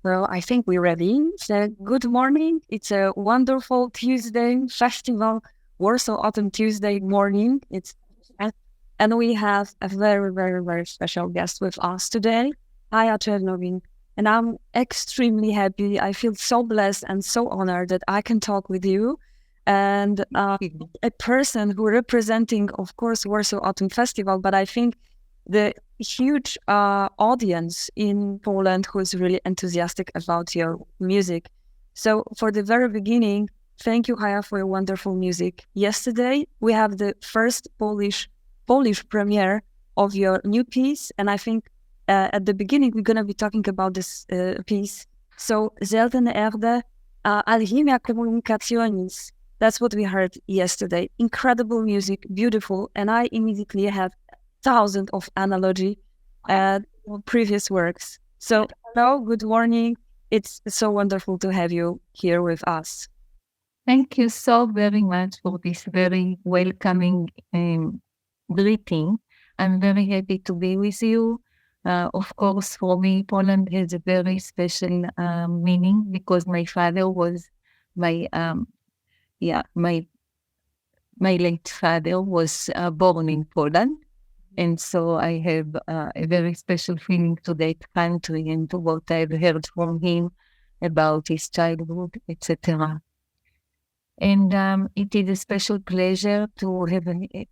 Well, I think we're ready. So, good morning. It's a wonderful Tuesday festival, Warsaw Autumn Tuesday morning. And we have a very, very, very special guest with us today, Chaya Czernowin. And I'm extremely happy. I feel so blessed and so honored that I can talk with you. And a person who representing, of course, Warsaw Autumn Festival, but I think the huge audience in Poland who is really enthusiastic about your music. So for the very beginning, thank you, Chaya, for your wonderful music. Yesterday, we have the first Polish premiere of your new piece. And I think at the beginning, we're going to be talking about this piece. So, Seltene Erde, Alchimia Communicationis. That's what we heard yesterday. Incredible music, beautiful. And I immediately have thousands of analogy previous works. So, hello, good morning. It's so wonderful to have you here with us. Thank you so very much for this very welcoming greeting. I'm very happy to be with you. Of course, for me, Poland has a very special meaning because my father was my late father was born in Poland. And so I have a very special feeling to that country and to what I've heard from him about his childhood, etc. And it is a special pleasure to have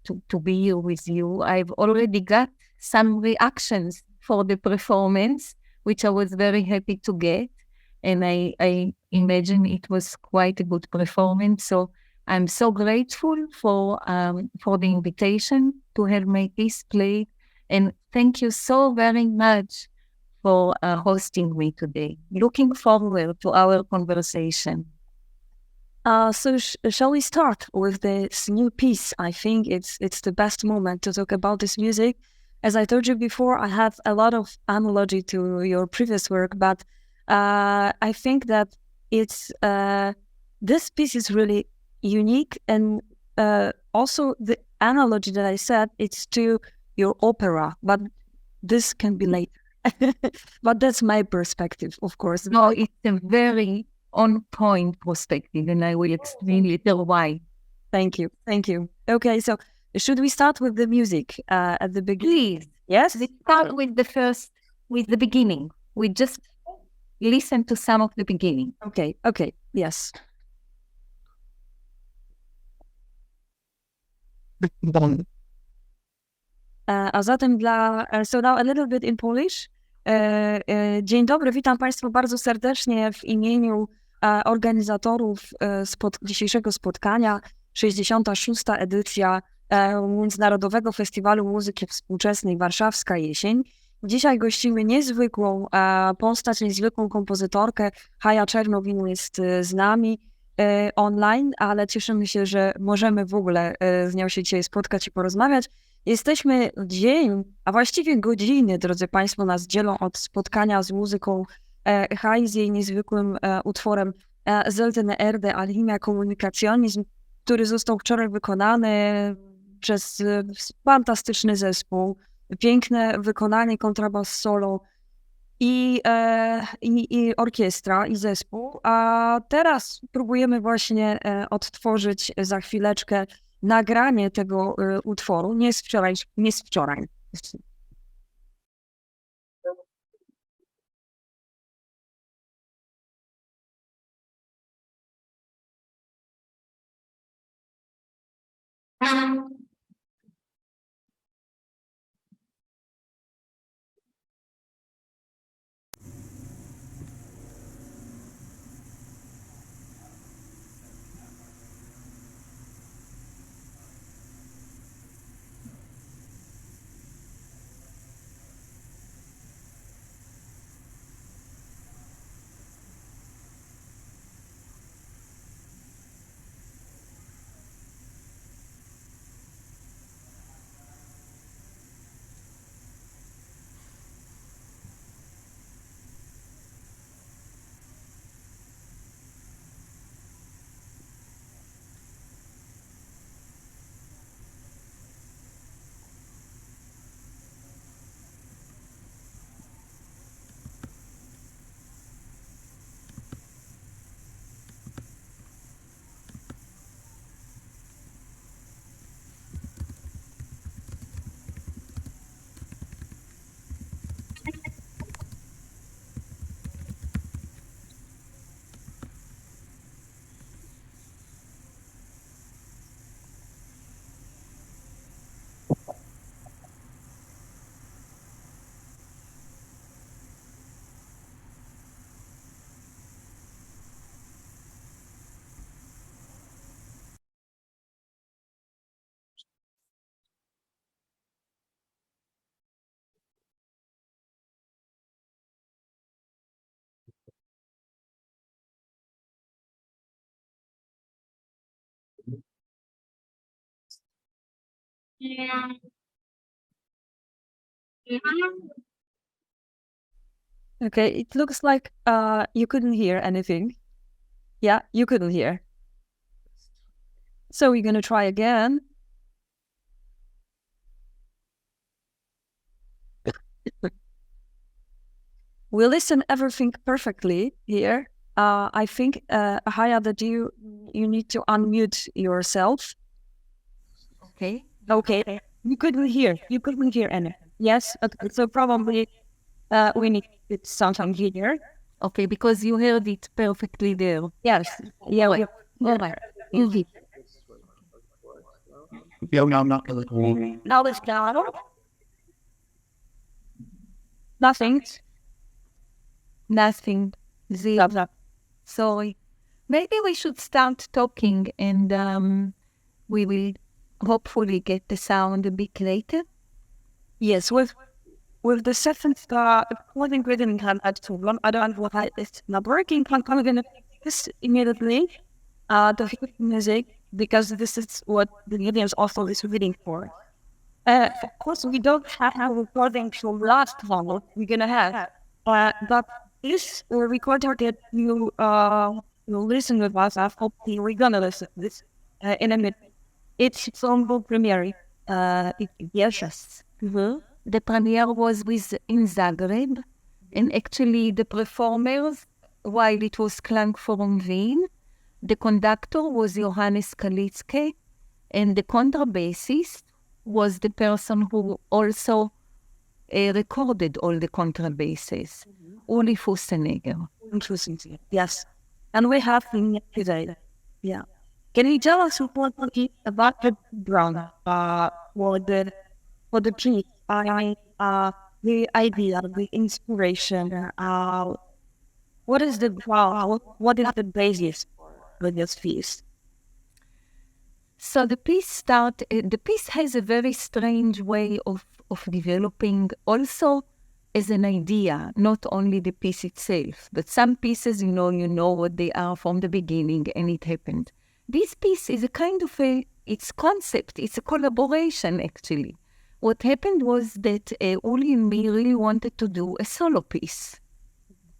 to be here with you. I've already got some reactions for the performance, which I was very happy to get. And I imagine it was quite a good performance. So I'm so grateful for the invitation to have my piece played. And thank you so very much for hosting me today. Looking forward to our conversation. So shall we start with this new piece? I think it's the best moment to talk about this music. As I told you before, I have a lot of analogy to your previous work, but I think that it's this piece is really unique, and also the analogy that I said, it's to your opera, but this can be later. But that's my perspective, of course. No, it's a very on-point perspective, and I will explain later why. Thank you. Okay, so should we start with the music at the beginning? Please. Yes? Let's start with the beginning. We just listen to some of the beginning. Okay, yes. A zatem so now a little bit in Polish. Dzień dobry, witam Państwa bardzo serdecznie w imieniu organizatorów dzisiejszego spotkania, 66. edycja Międzynarodowego Festiwalu Muzyki Współczesnej Warszawska Jesień. Dzisiaj gościmy niezwykłą postać, niezwykłą kompozytorkę. Chaya Czernowin jest z nami online, ale cieszymy się, że możemy w ogóle z nią się dzisiaj spotkać i porozmawiać. Jesteśmy dzień, a właściwie godziny, drodzy Państwo, nas dzielą od spotkania z muzyką Chayi, z jej niezwykłym utworem Seltene Erde, Alchimia Communicationis, który został wczoraj wykonany przez fantastyczny zespół, piękne wykonanie, kontrabas solo i orkiestra, i zespół. A teraz próbujemy właśnie odtworzyć za chwileczkę nagranie tego utworu, nie z wczoraj. Okay, it looks like you couldn't hear anything. Yeah, you couldn't hear. So we're gonna try again. We listen everything perfectly here. I think, Chaya, that you need to unmute yourself. Okay. Okay. You couldn't hear. You couldn't hear anything. Yes. Okay. So probably we need something here. Okay, because you heard it perfectly there. Yes. Yeah. All right. Easy. Now it's down. Nothing. Nothing. Zero. Sorry. Maybe we should start talking and we will hopefully get the sound a bit later. Yes, with the second recording rhythm to run, I don't know why it's not working. I'm gonna fix this immediately. The music, because this is what the audience also is waiting for. Of course, we don't have a recording from last one. We're gonna have, but this recording that you will listen with us. I hope we're gonna listen to this in a minute. It's from the premiere. Yes. Mm-hmm. The premiere was in Zagreb, and actually the performers, while it was Klang from Wien, the conductor was Johannes Kalitzke, and the contrabassist was the person who also recorded all the contrabasses, Uli Fussenegger. Interesting. Yes. And we have him today. Yeah. Can you tell us about the background for the piece? The idea, the inspiration. What is what is the basis for this piece? So the piece has a very strange way of developing also as an idea, not only the piece itself, but some pieces, you know what they are from the beginning and it happened. This piece is a kind of it's concept, it's a collaboration actually. What happened was that Uli and me really wanted to do a solo piece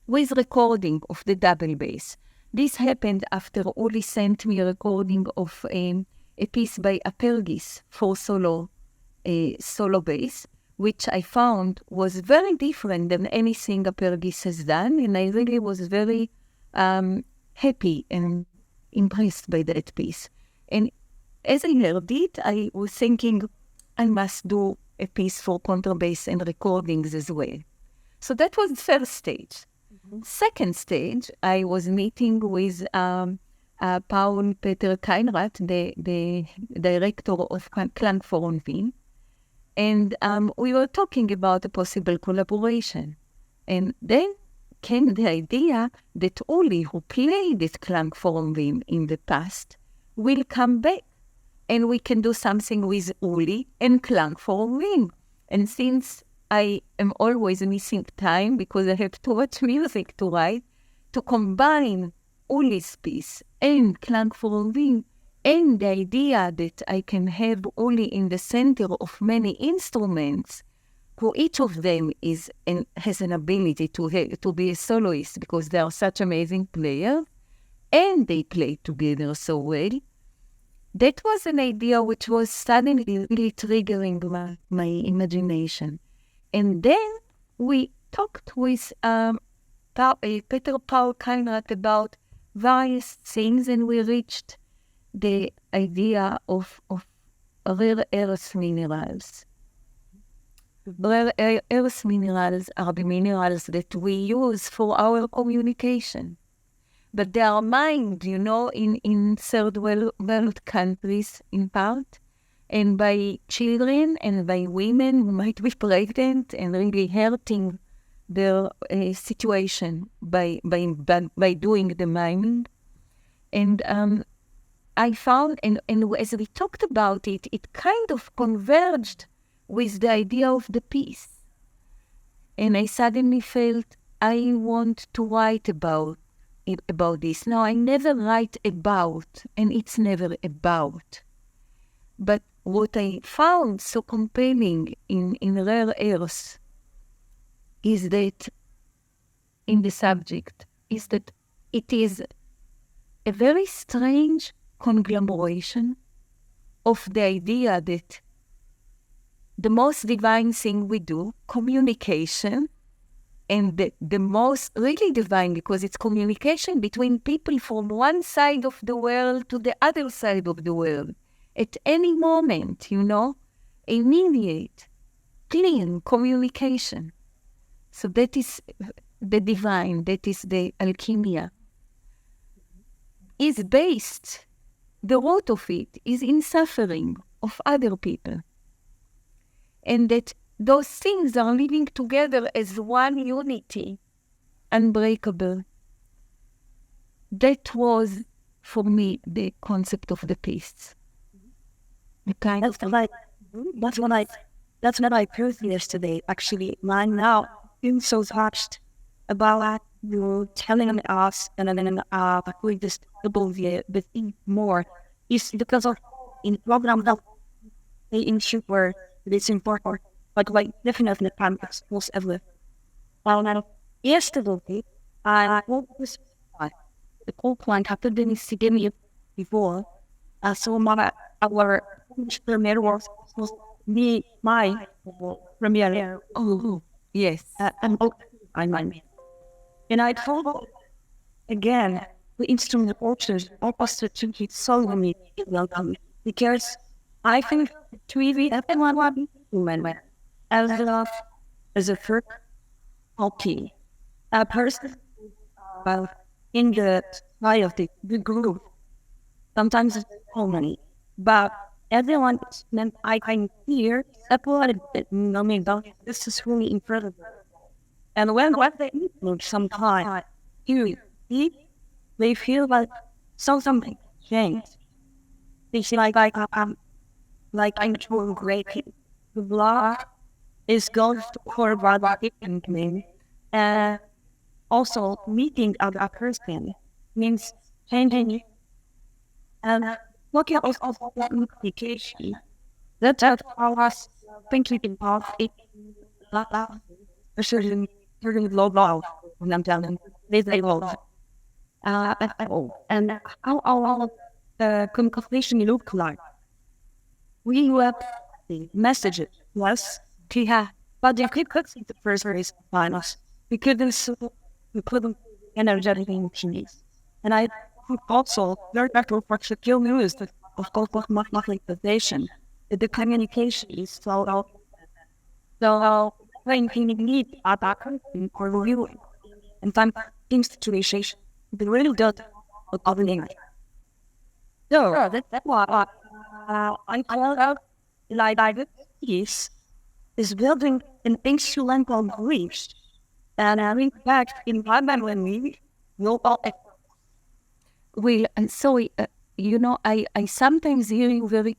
with recording of the double bass. This happened after Uli sent me a recording of a piece by Apergis for solo bass, which I found was very different than anything Apergis has done, and I really was very happy and impressed by that piece. And as I heard it, I was thinking I must do a piece for contrabass and recordings as well. So that was the first stage. Mm-hmm. Second stage, I was meeting with Paul Peter Keinrath, the director of Klang von Wien, and we were talking about a possible collaboration. And then came the idea that Uli, who played at Klang von Wien in the past, will come back, and we can do something with Uli and Klang von Wien. And since I am always missing time because I have too much music to write, to combine Uli's piece and Klang von Wien, and the idea that I can have Uli in the center of many instruments, who each of them has an ability to be a soloist because they are such amazing players, and they play together so well. That was an idea which was suddenly really triggering my imagination. And then we talked with Peter Paul Keinrath about various things, and we reached the idea of rare earth minerals. Rare earth minerals are the minerals that we use for our communication. But they are mined, in third world countries in part, and by children and by women who might be pregnant and really hurting their situation by doing the mining. And I found, and as we talked about it, it kind of converged with the idea of the piece. And I suddenly felt I want to write about this. Now, I never write about, and it's never about. But what I found so compelling in Rare Earth is that in the subject is that it is a very strange conglomeration of the idea that the most divine thing we do, communication, and the most really divine, because it's communication between people from one side of the world to the other side of the world. At any moment, immediate, clean communication. So that is the divine, that is the alchemia. Is based, the root of it is in suffering of other people. And that those things are living together as one unity, unbreakable. That was, for me, the concept of the piece. That's what I heard yesterday. Actually, I'm now feeling so touched about you telling us and then with this double view, but more is because of in program that they ensure where it's important, but like definitely campus was ever. Now yesterday I was the whole plan happened in Sydney before. So our premiere was my premiere. Oh, yes. And I told again the instrument orchestra to keep solving it welcome because I think to even everyone woman as a first helping a person in the eye of the group. Sometimes it's so many, but everyone meant I can hear applauded it. I mean, this is really incredible. And when they eat sometimes, they feel like something changed. They feel like I'm doing great. The blood is going for about me. And also meeting a person means changing and looking at also communication. That's how I was thinking about it. Especially during global when I'm telling this level. And how all the communication look like. We were the messages was but you could see the first race behind us. We couldn't energetic emotions. And I think also very back to what Shaquille News that of course not manifestation. The communication is so when you need attack or reviewing. And sometimes situation they really don't look other thing. So that's why I call out like this is building an instrumental beliefs and having back in my mind when we will all. Well, sorry, I sometimes hear you very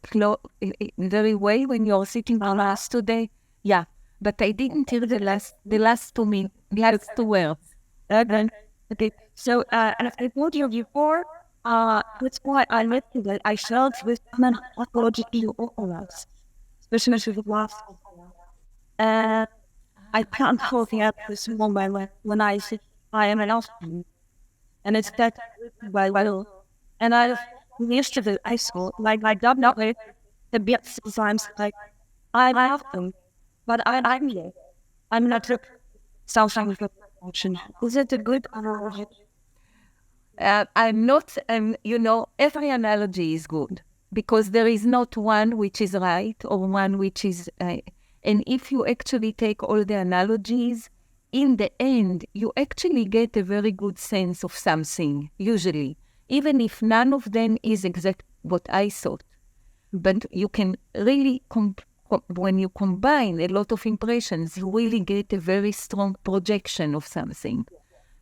well when you're sitting on us today. Yeah, but I didn't hear the last 2 minutes, last 2 words. Okay. So, and I told you before, that's why I mentioned that I felt with common apology to all of us, especially with the last. I can't forget this moment when I said I am an Austrian, and it's that well, and I yesterday I saw like I don't know it the best sometimes like I love them, but I'm not something with emotion. Is it a good analogy? I'm not, every analogy is good because there is not one which is right or one which is, and if you actually take all the analogies, in the end, you actually get a very good sense of something, usually, even if none of them is exactly what I thought. But you can really, when you combine a lot of impressions, you really get a very strong projection of something.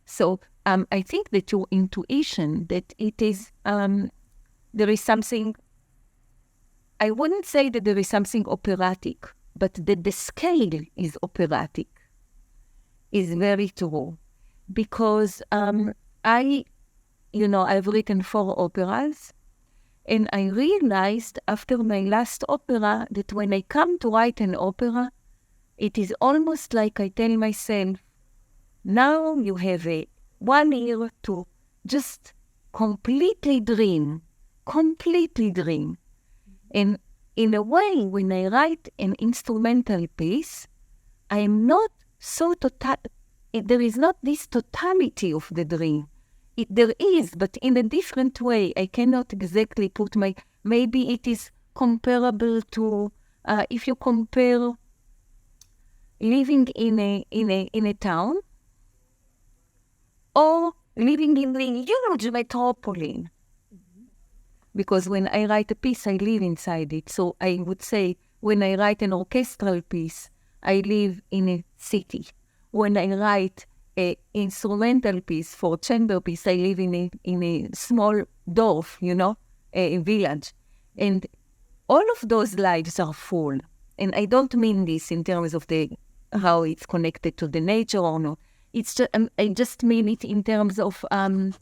So I think that your intuition, that it is, there is something, I wouldn't say that there is something operatic, but that the scale is operatic is very true. Because I've written 4 operas, And I realized after my last opera that when I come to write an opera, it is almost like I tell myself, now you have 1 year to just completely dream. And in a way, when I write an instrumental piece, I am not so there is not this totality of the dream. There is, but in a different way. I cannot exactly put maybe it is comparable to, if you compare living in a town or living in a huge metropolis. Because when I write a piece, I live inside it. So I would say when I write an orchestral piece, I live in a city. When I write an instrumental piece for chamber piece, I live in a small dorf, a village. And all of those lives are full. And I don't mean this in terms of how it's connected to the nature or not. It's just, I just mean it in terms of the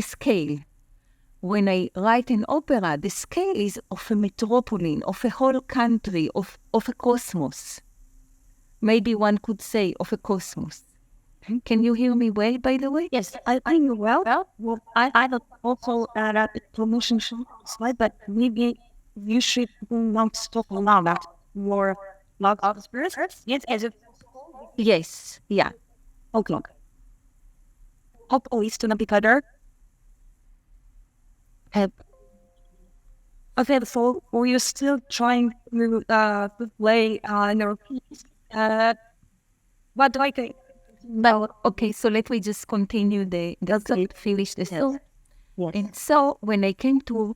scale. When I write an opera, the scale is of a metropolis, of a whole country, of a cosmos. Maybe one could say of a cosmos. Can you hear me well, by the way? Yes, I hear well. Well, I don't also add a promotion slide, but maybe you should not talk about that more log of spirits. Yes, as if. Yes, yeah. Okay. Hope always to be better. Okay, so were you still trying to play your piece? What do I think? Well, okay, so let me just continue finish the song. Yes. And so when I came to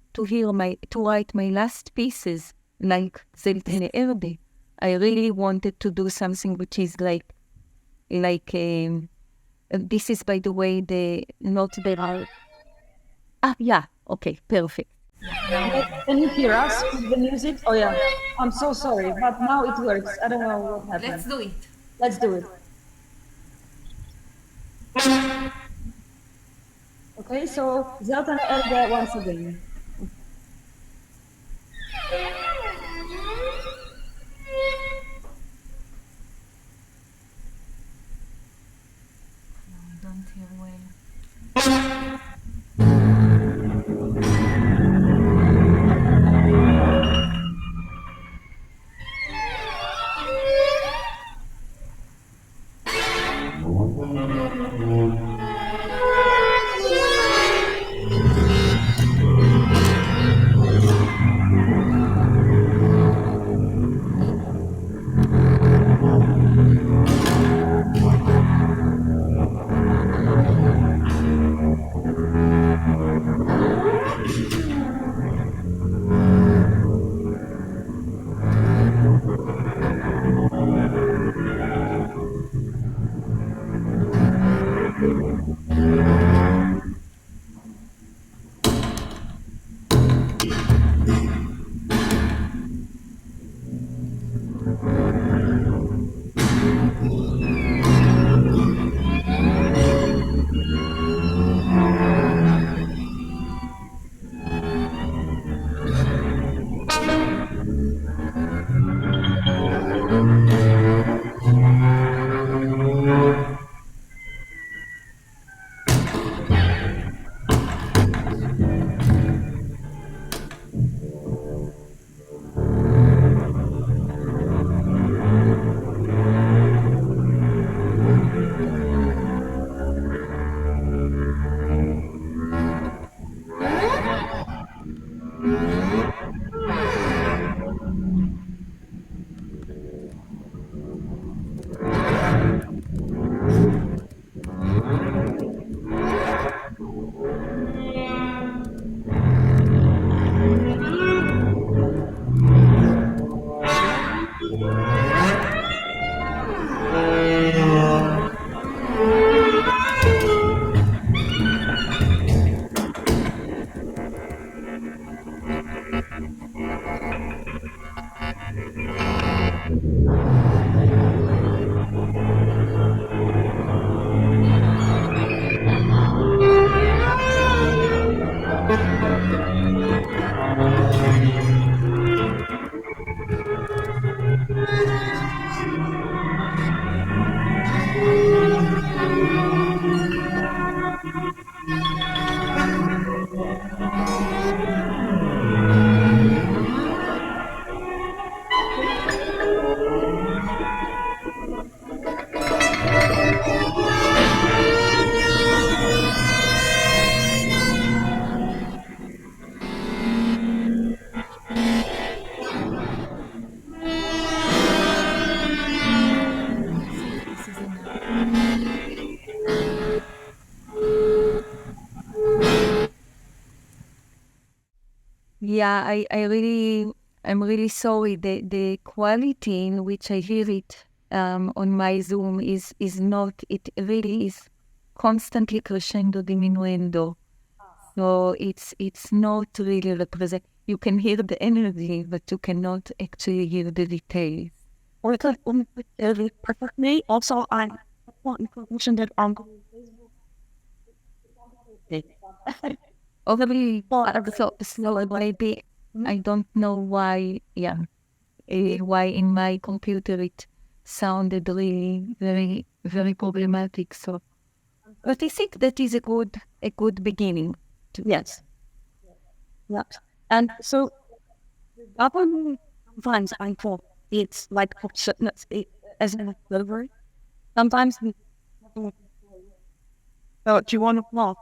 write my last pieces, like Seltene Erde, I really wanted to do something which is like this is, by the way, the note there are. Yeah, okay, perfect. Can you hear us with the music? Oh yeah, I'm so sorry, but now it works. I don't know what happened. Let's do it. Okay, so Zelta and Elga once again. I don't hear well. Yeah, I'm really sorry. The quality in which I hear it on my Zoom is not. It really is constantly crescendo diminuendo. So it's not really represent. You can hear the energy, but you cannot actually hear the details. Or it could perfectly. Also, I want information that I'm Overly so maybe I don't know why. Yeah, why in my computer it sounded really very very problematic. So, but I think that is a good beginning. Yes. Yeah. And so often sometimes I thought it's like as an observer. Sometimes so do you want to know?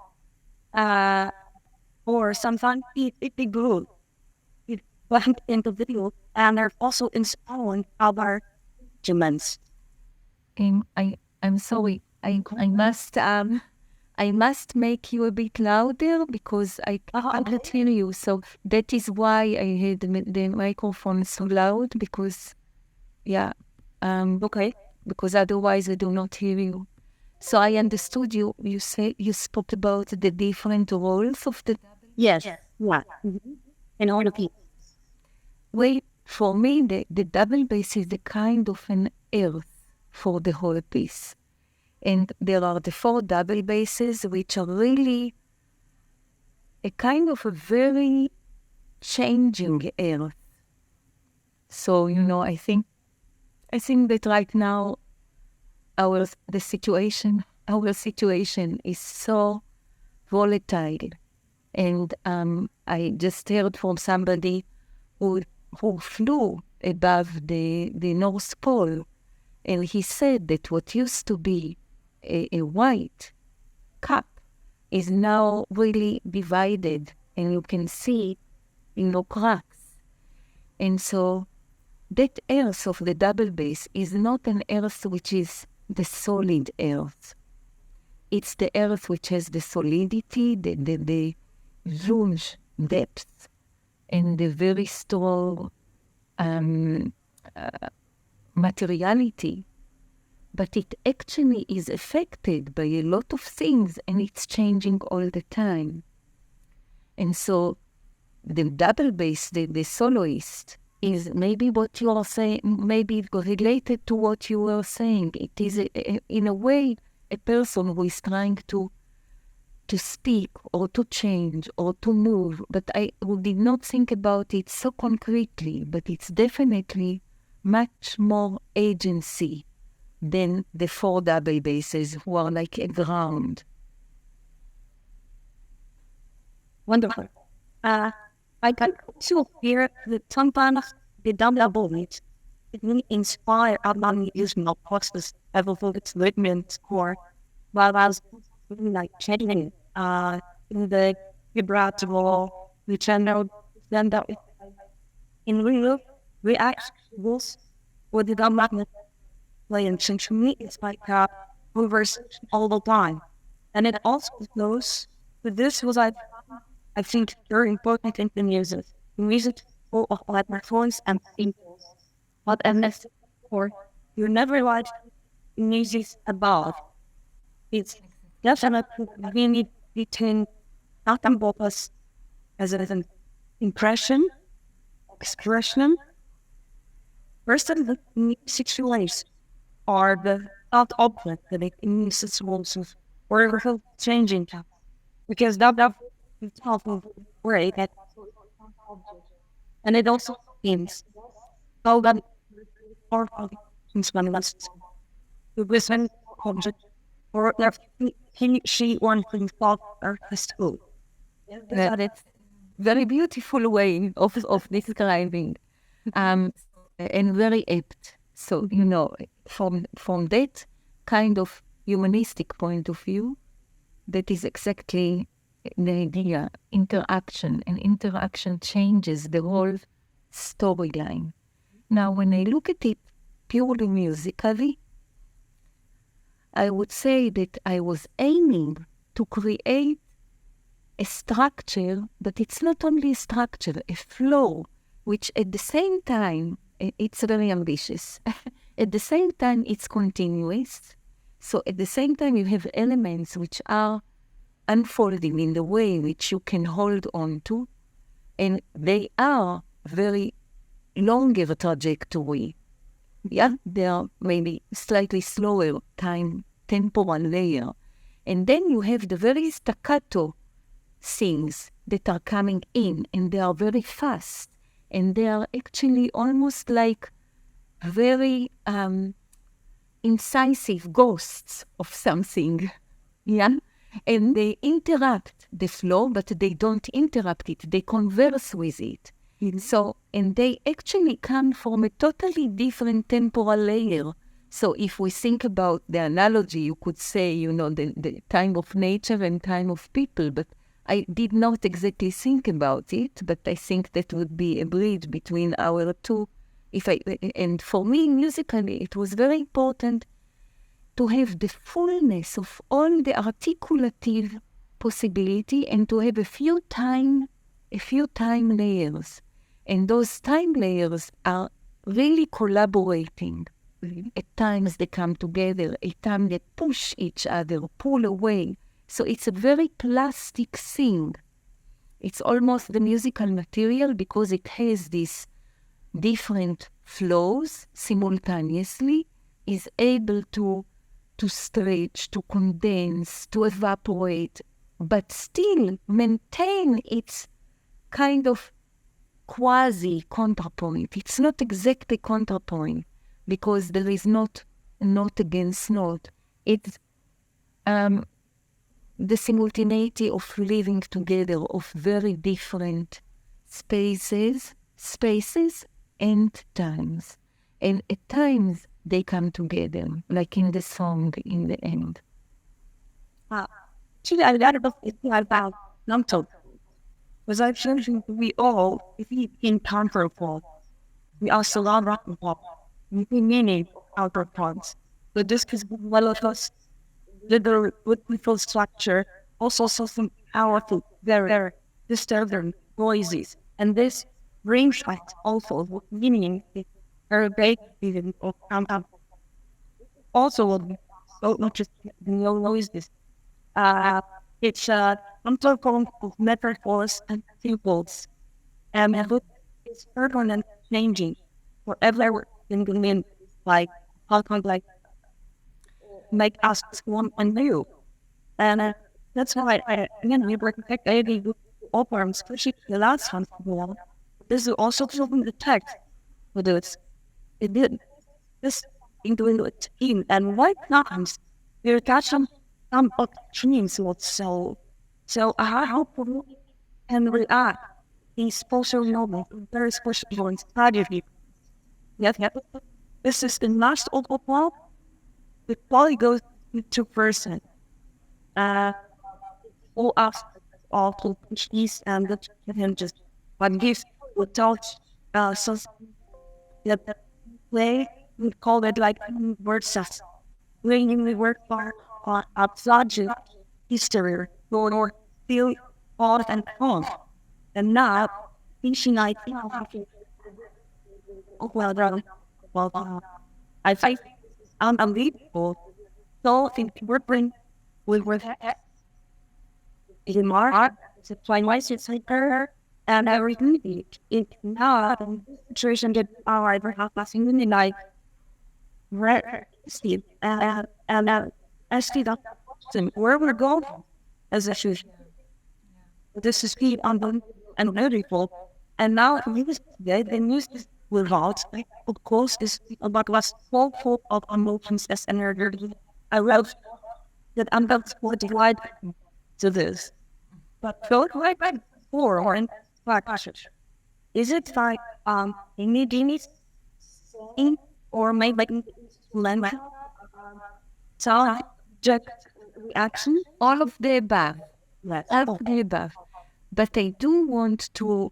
Or sometimes it be good. It went into video and they're also installing other documents. I'm sorry. I must make you a bit louder because I can't hear you. So that is why I had the microphone so loud because, yeah, Okay. because otherwise I do not hear you. So I understood you. You say you spoke about the different roles of the. Yes. Yeah. Mm-hmm. In all the pieces. Well, for me, the double bass is the kind of an earth for the whole piece. And there are the 4 double basses, which are really a kind of a very changing earth. So, I think that right now our situation is so volatile. And I just heard from somebody who flew above the North Pole, and he said that what used to be a white cap is now really divided, and you can see, cracks. And so that earth of the double bass is not an earth which is the solid earth. It's the earth which has the solidity, the huge depth, and the very strong materiality. But it actually is affected by a lot of things, and it's changing all the time. And so the double bass, the soloist, is maybe what you are saying, maybe related to what you were saying. It is, in a way, a person who is trying to speak or to change or to move. But I did not think about it so concretely, but it's definitely much more agency than the 4 double basses who are like a ground. Wonderful. I can also hear that sometimes the double bass it really inspire among musical process of its movement or while I was really like changing in the vibrato, the channel, then that in real we actually was with the double playing. To me, it's like reverse all the time. And it also goes, but this was, I think, very important in the music. The music full of microphones and symbols. But as for you never like music about. It's definitely really between not us as an impression, expression, versus the situations are the not object that it means situations or changing because that itself is great and it also means so that or instruments to listen object or she wants to talk or school. That's very beautiful way of describing, and very apt. So from that kind of humanistic point of view, that is exactly the idea. Interaction, and interaction changes the whole storyline. Now, when I look at it purely musically, I would say that I was aiming to create a structure, but it's not only a structure, a flow, which at the same time, it's very ambitious. At the same time, it's continuous. So at the same time, you have elements which are unfolding in the way which you can hold on to, and they are very longer trajectory. Yeah, they are maybe slightly slower temporal layer. And then you have the very staccato things that are coming in, and they are very fast, and they are actually almost like very incisive ghosts of something. Yeah, and they interrupt the flow, but they don't interrupt it. They converse with it. So, and they actually come from a totally different temporal layer. So if we think about the analogy, you could say, the time of nature and time of people, but I did not exactly think about it, but I think that would be a bridge between our two. And for me, musically, it was very important to have the fullness of all the articulative possibility and to have a few time layers. And those time layers are really collaborating. At times they come together, at times they push each other, pull away. So it's a very plastic thing. It's almost the musical material because it has these different flows simultaneously, is able to stretch, to condense, to evaporate, but still maintain its kind of quasi-counterpoint. It's not exactly counterpoint because there is not note against note. It's the simultaneity of living together of very different spaces and times. And at times they come together, like in the song in the end. Actually, I got about non-talk. Because I've chosen we all, if we encounter fault, we are surrounded by fault. We meaning outer thoughts. But this is one of us, the rhythmical structure, also something powerful, very disturbing noises. And this brings back also with meaning, very big feeling of also not just noises. It's I'm talking of metaphors and symbols. And it's permanent changing forever in the wind, like make us one anew. And that's why we protect every opera, especially the last one. This is also from the text for this. It did this into the team, and why not? We attach some of dreams also. So I hope we can react in social moments, very special inside of you. Yes. This is the last of all. The quality goes to person. All us, all to peace and the him just one gives without so that way we call it like word sets. When we work for outside history or feel odd and calm. And now teaching I think unbelievable. So I think we're bringing with in March, it's a 21 center, and everything it now situation that our ever have nothing in like Steve and I see that where we're going as a shoe. This is Steve and beautiful. And now they use without, of course, is about what's full of emotions as energy. I wrote that I'm not qualified to this. But don't like before or in practice. Is it like immediate or maybe language, subject, reaction? All of the above. Yes. All of the above. But I do want to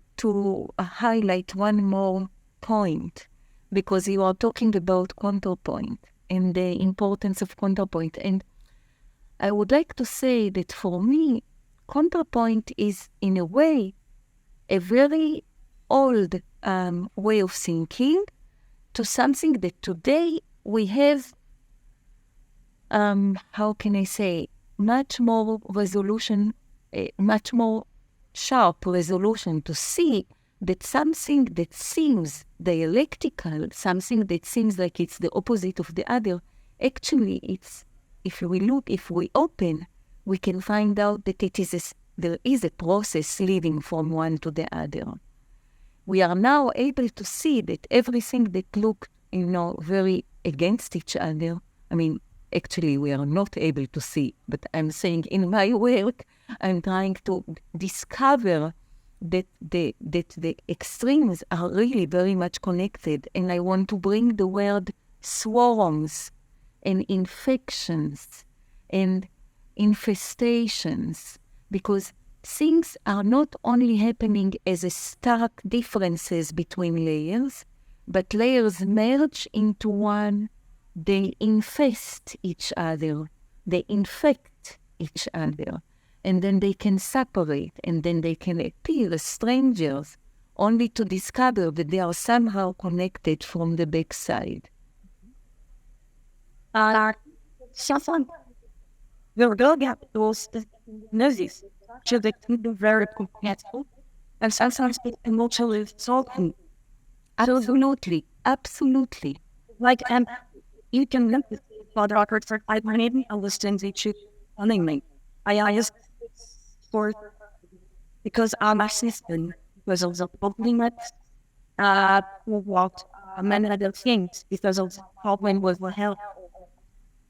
highlight one more point, because you are talking about counterpoint and the importance of counterpoint. And I would like to say that for me, counterpoint is, in a way, a very old way of thinking to something that today we have, how can I say, much more resolution, much more sharp resolution to see that something that seems dialectical, something that seems like it's the opposite of the other, actually it's, if we open, we can find out that there is a process leading from one to the other. We are now able to see that everything that looked, very against each other, I mean, actually we are not able to see, but I'm saying in my work, I'm trying to discover that the extremes are really very much connected, and I want to bring the word swarms and infections and infestations, because things are not only happening as a stark differences between layers, but layers merge into one. They infest each other, they infect each other, and then they can separate, and then they can appear as strangers, only to discover that they are somehow connected from the backside. Something we're going to have those noises, so they can be very compatible, and sometimes it's emotionally solving. Absolutely, absolutely. Like, you can look at the record for 5 minutes and listen to you willingly. I just for because I'm assistant because of the problem what many other things because of the problem with the health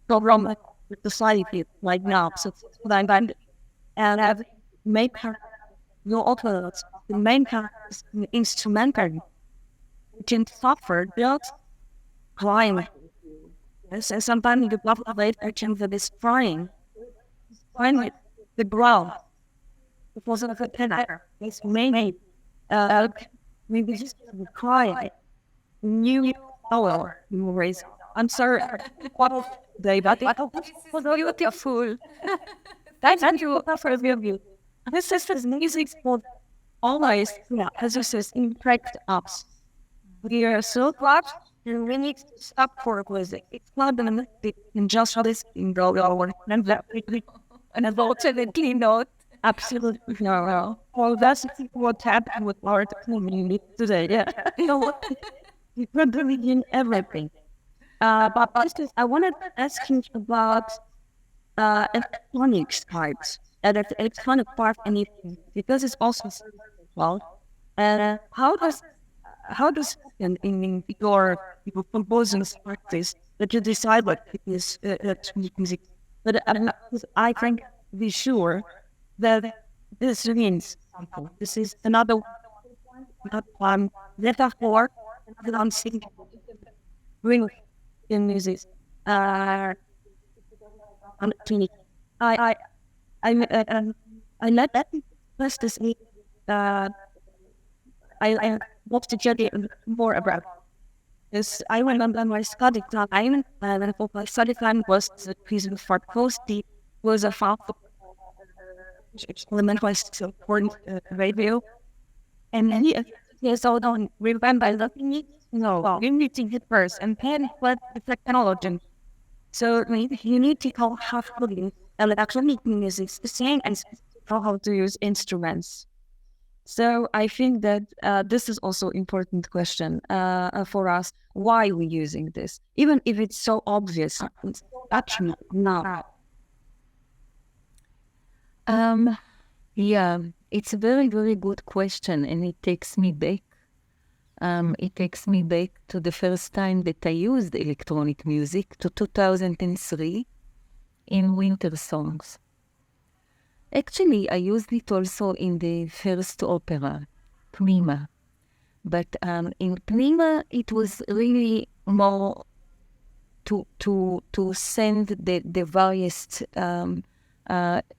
problem with society right now. So what I'm going and I've made the main characters instrumental which can suffer just crying. Yes, and sometimes the bubble later comes that is crying with the ground. It wasn't a pinner. It's made maybe just crying. New power memories. I'm sorry. What they but it was beautiful. That's you for you. This is music for always, as you said, impact us. We are so glad and we need to stop for music. It's not an injustice in the world, and unfortunately not. Absolutely no. Well, that's what happened with our community today. Yeah, we could believe in everything. But I wanted to ask you about electronics types and electronic part anything because it's also well. And how does in your composing practice that you decide what is music? But I think be sure that this means something. This is another metaphor that I'm seeing bring in music. I let that first to see. I want to get more about this. I remember my study time, and my study time was the piece for Coasty was a file experiment was important radio. And then yes, so don't remember looking it. No, you need to get first, and then what the technology. So you need to know how to use electronic music, the same as how to use instruments. So I think that this is also important question for us. Why are we using this? Even if it's so obvious, it's actually now. Yeah, it's a very, very good question, and it takes me back It takes me back to the first time that I used electronic music, to 2003, in winter songs. Actually, I used it also in the first opera, Pnima. But in Pnima, it was really more to send the various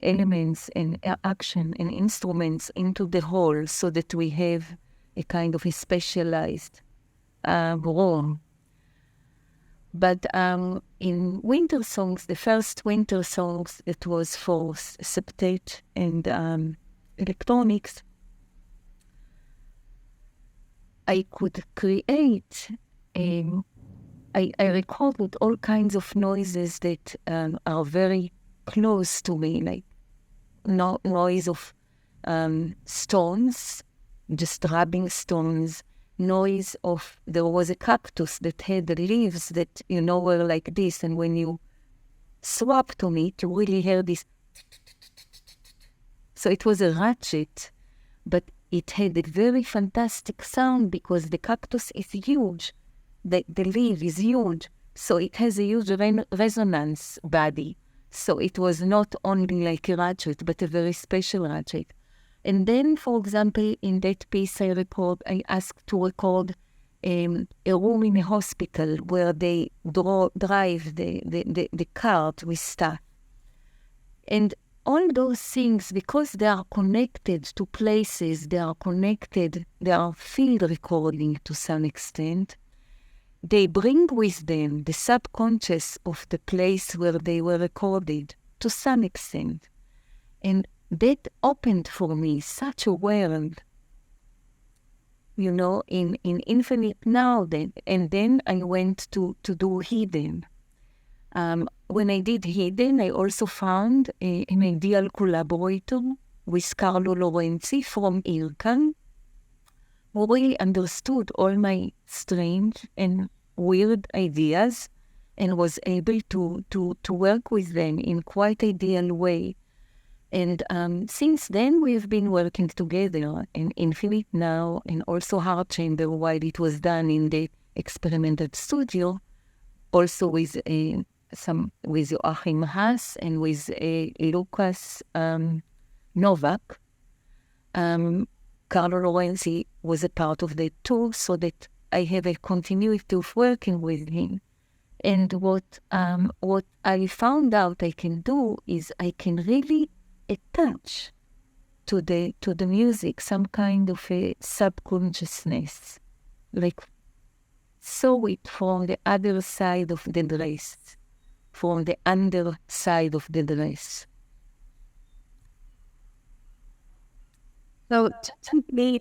elements and action and instruments into the whole, so that we have a kind of a specialized room. But in winter songs, the first winter songs, it was for septet and electronics. I could create I recorded all kinds of noises that are very close to me, like noise of stones, just rubbing stones, noise of, there was a cactus that had leaves that, were like this, and when you swapped on it, you really heard this. So it was a ratchet, but it had a very fantastic sound because the cactus is huge. The leaf is huge, so it has a huge resonance body. So it was not only like a ratchet, but a very special ratchet. And then, for example, in that piece I asked to record a room in a hospital where they drive the cart with stuff. And all those things, because they are connected to places, they are field recording to some extent, they bring with them the subconscious of the place where they were recorded to some extent. And that opened for me such a world, in Infinite Now. And then I went to do Hidden. When I did Hidden, I also found an ideal collaborator with Carlo Lorenzi from IRCAN, who really understood all my strange and weird ideas and was able to work with them in quite ideal way. And since then, we have been working together in Infinite Now and also Heart Chamber, while it was done in the experimental studio, also with Joachim Haas and with Lucas Novak. Carlo Lorenzi was a part of the tour, so that I have a continuity of working with him. And what I found out I can do is I can really attach to the music some kind of a subconsciousness, like saw it from the other side of the dress, from the underside of the dress. So to me,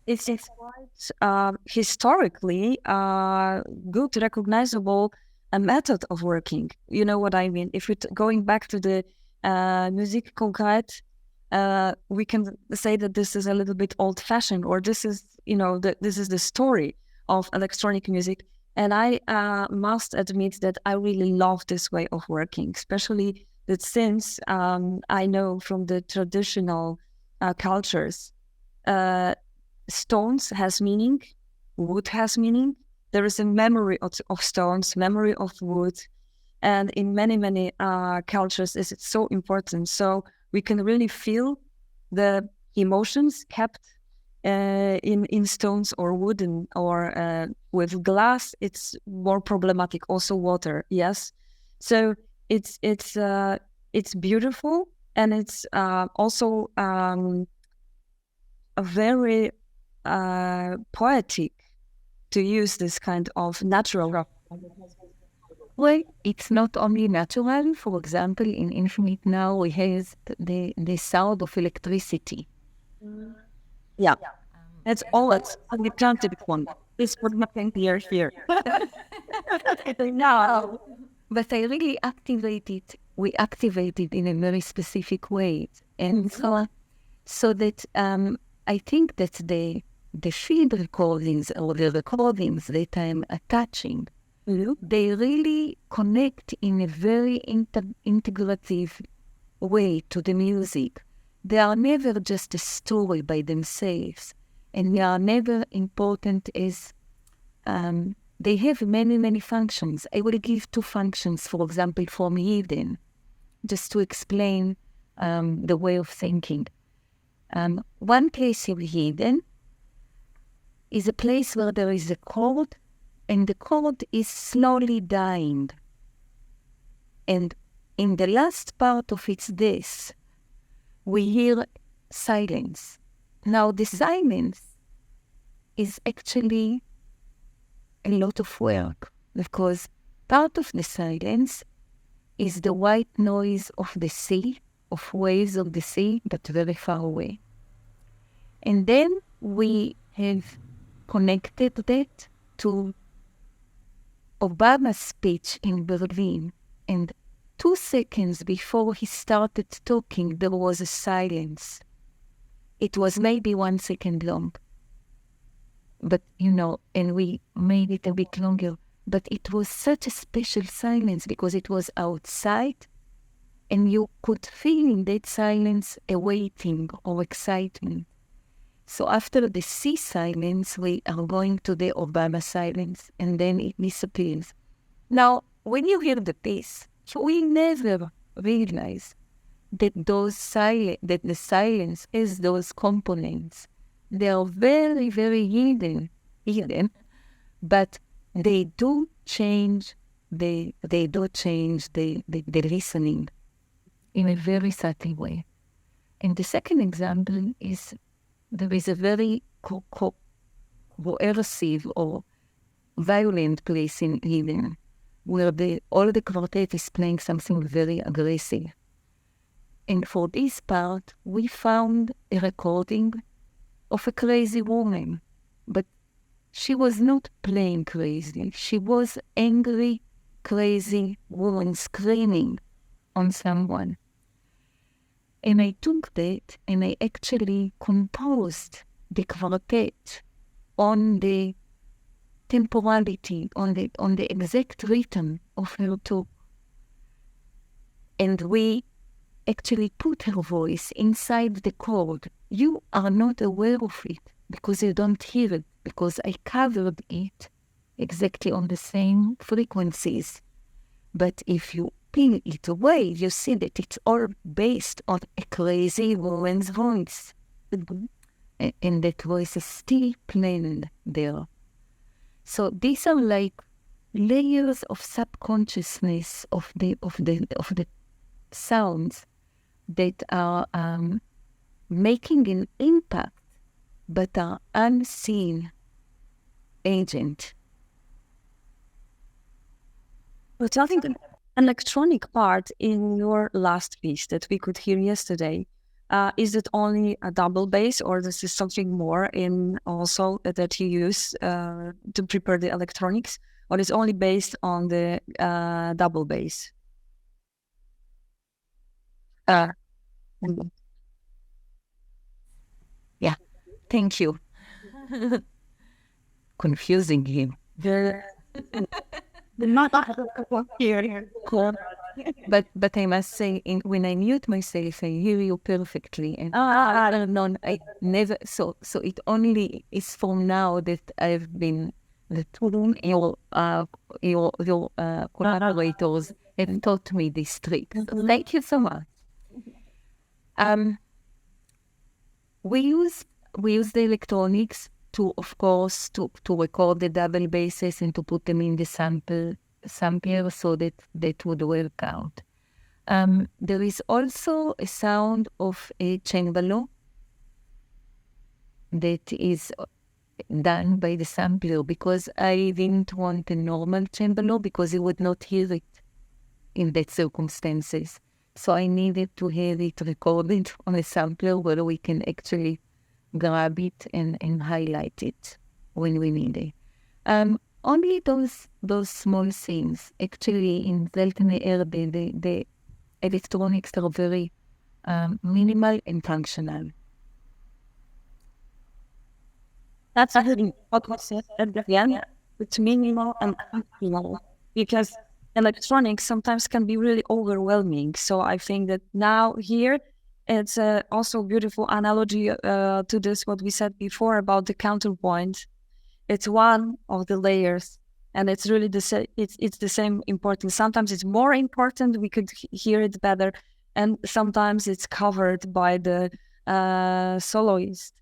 it's quite historically good, recognizable method of working. You know what I mean? If we're going back to the Muziek concrete, we can say that this is a little bit old-fashioned, or this is, this is the story of electronic music. And I must admit that I really love this way of working, especially that since I know from the traditional cultures, stones has meaning, wood has meaning. There is a memory of stones, memory of wood, and in many cultures, is it so important. So we can really feel the emotions kept in stones or wooden, or with glass. It's more problematic. Also water, yes. So it's beautiful, and it's also a very poetic to use this kind of natural rock. Well, it's not only natural. For example, in Infinite Now, we have the sound of electricity. Yeah, it's always the scientific one. It's what nothing here. No, but I really we activate it in a very specific way. And so that I think that the field recordings or the recordings that I'm attaching, they really connect in a very integrative way to the music. They are never just a story by themselves. and they are never important as they have many, many functions. I will give 2 functions, for example, from hidden, just to explain the way of thinking. One place in hidden is a place where there is a chord, and the chord is slowly dying. And in the last part of its death, we hear silence. Now, the silence is actually a lot of work, because part of the silence is the white noise of the sea, of waves of the sea, but very far away. And then we have connected that to Obama's speech in Berlin. And 2 seconds before he started talking, there was a silence. It was maybe 1 second long. But, and we made it a bit longer. But it was such a special silence because it was outside, and you could feel in that silence a waiting or excitement. So after the sea silence, we are going to the Obama silence, and then it disappears. Now, when you hear the piece, you will never realize that that the silence has those components. They are very, very hidden, but they do change the listening in a very subtle way. And the second example is there is a very coercive or violent place in hidden where all the quartet is playing something very aggressive. And for this part, we found a recording of a crazy woman, but she was not playing crazy. She was angry, crazy woman screaming on someone. And I took that and I actually composed the quartet on the temporality, on the exact rhythm of her talk. And we actually put her voice inside the chord. You are not aware of it because you don't hear it, because I covered it exactly on the same frequencies. But if you peel it away, you see that it's all based on a crazy woman's voice. And that voice is still playing there. So these are like layers of subconsciousness of the sounds that are making an impact, but are unseen agent. But I think an electronic part in your last piece that we could hear yesterday, is it only a double bass, or is this something more in also that you use to prepare the electronics, or is only based on the double bass? Yeah, thank you. Confusing him. But I must say, when I mute myself, I hear you perfectly, and I never. So it only is from now that I've been your collaborators have taught me this trick. So thank you so much. We use the electronics to, of course, to record the double basses and to put them in the sampler so that would work out. There is also a sound of a cembalo that is done by the sampler, because I didn't want a normal cembalo because you would not hear it in that circumstances. So I needed to have it recorded on a sampler where we can actually grab it and highlight it when we need it. Only those small things. Actually, in Seltene Erde, the electronics are very minimal and functional. That's really what was said at the end. It's minimal and functional, because electronics sometimes can be really overwhelming. So I think that now here it's also a beautiful analogy to this, what we said before about the counterpoint. It's one of the layers, and it's really the same. It's the same importance. Sometimes it's more important. We could hear it better, and sometimes it's covered by the soloist.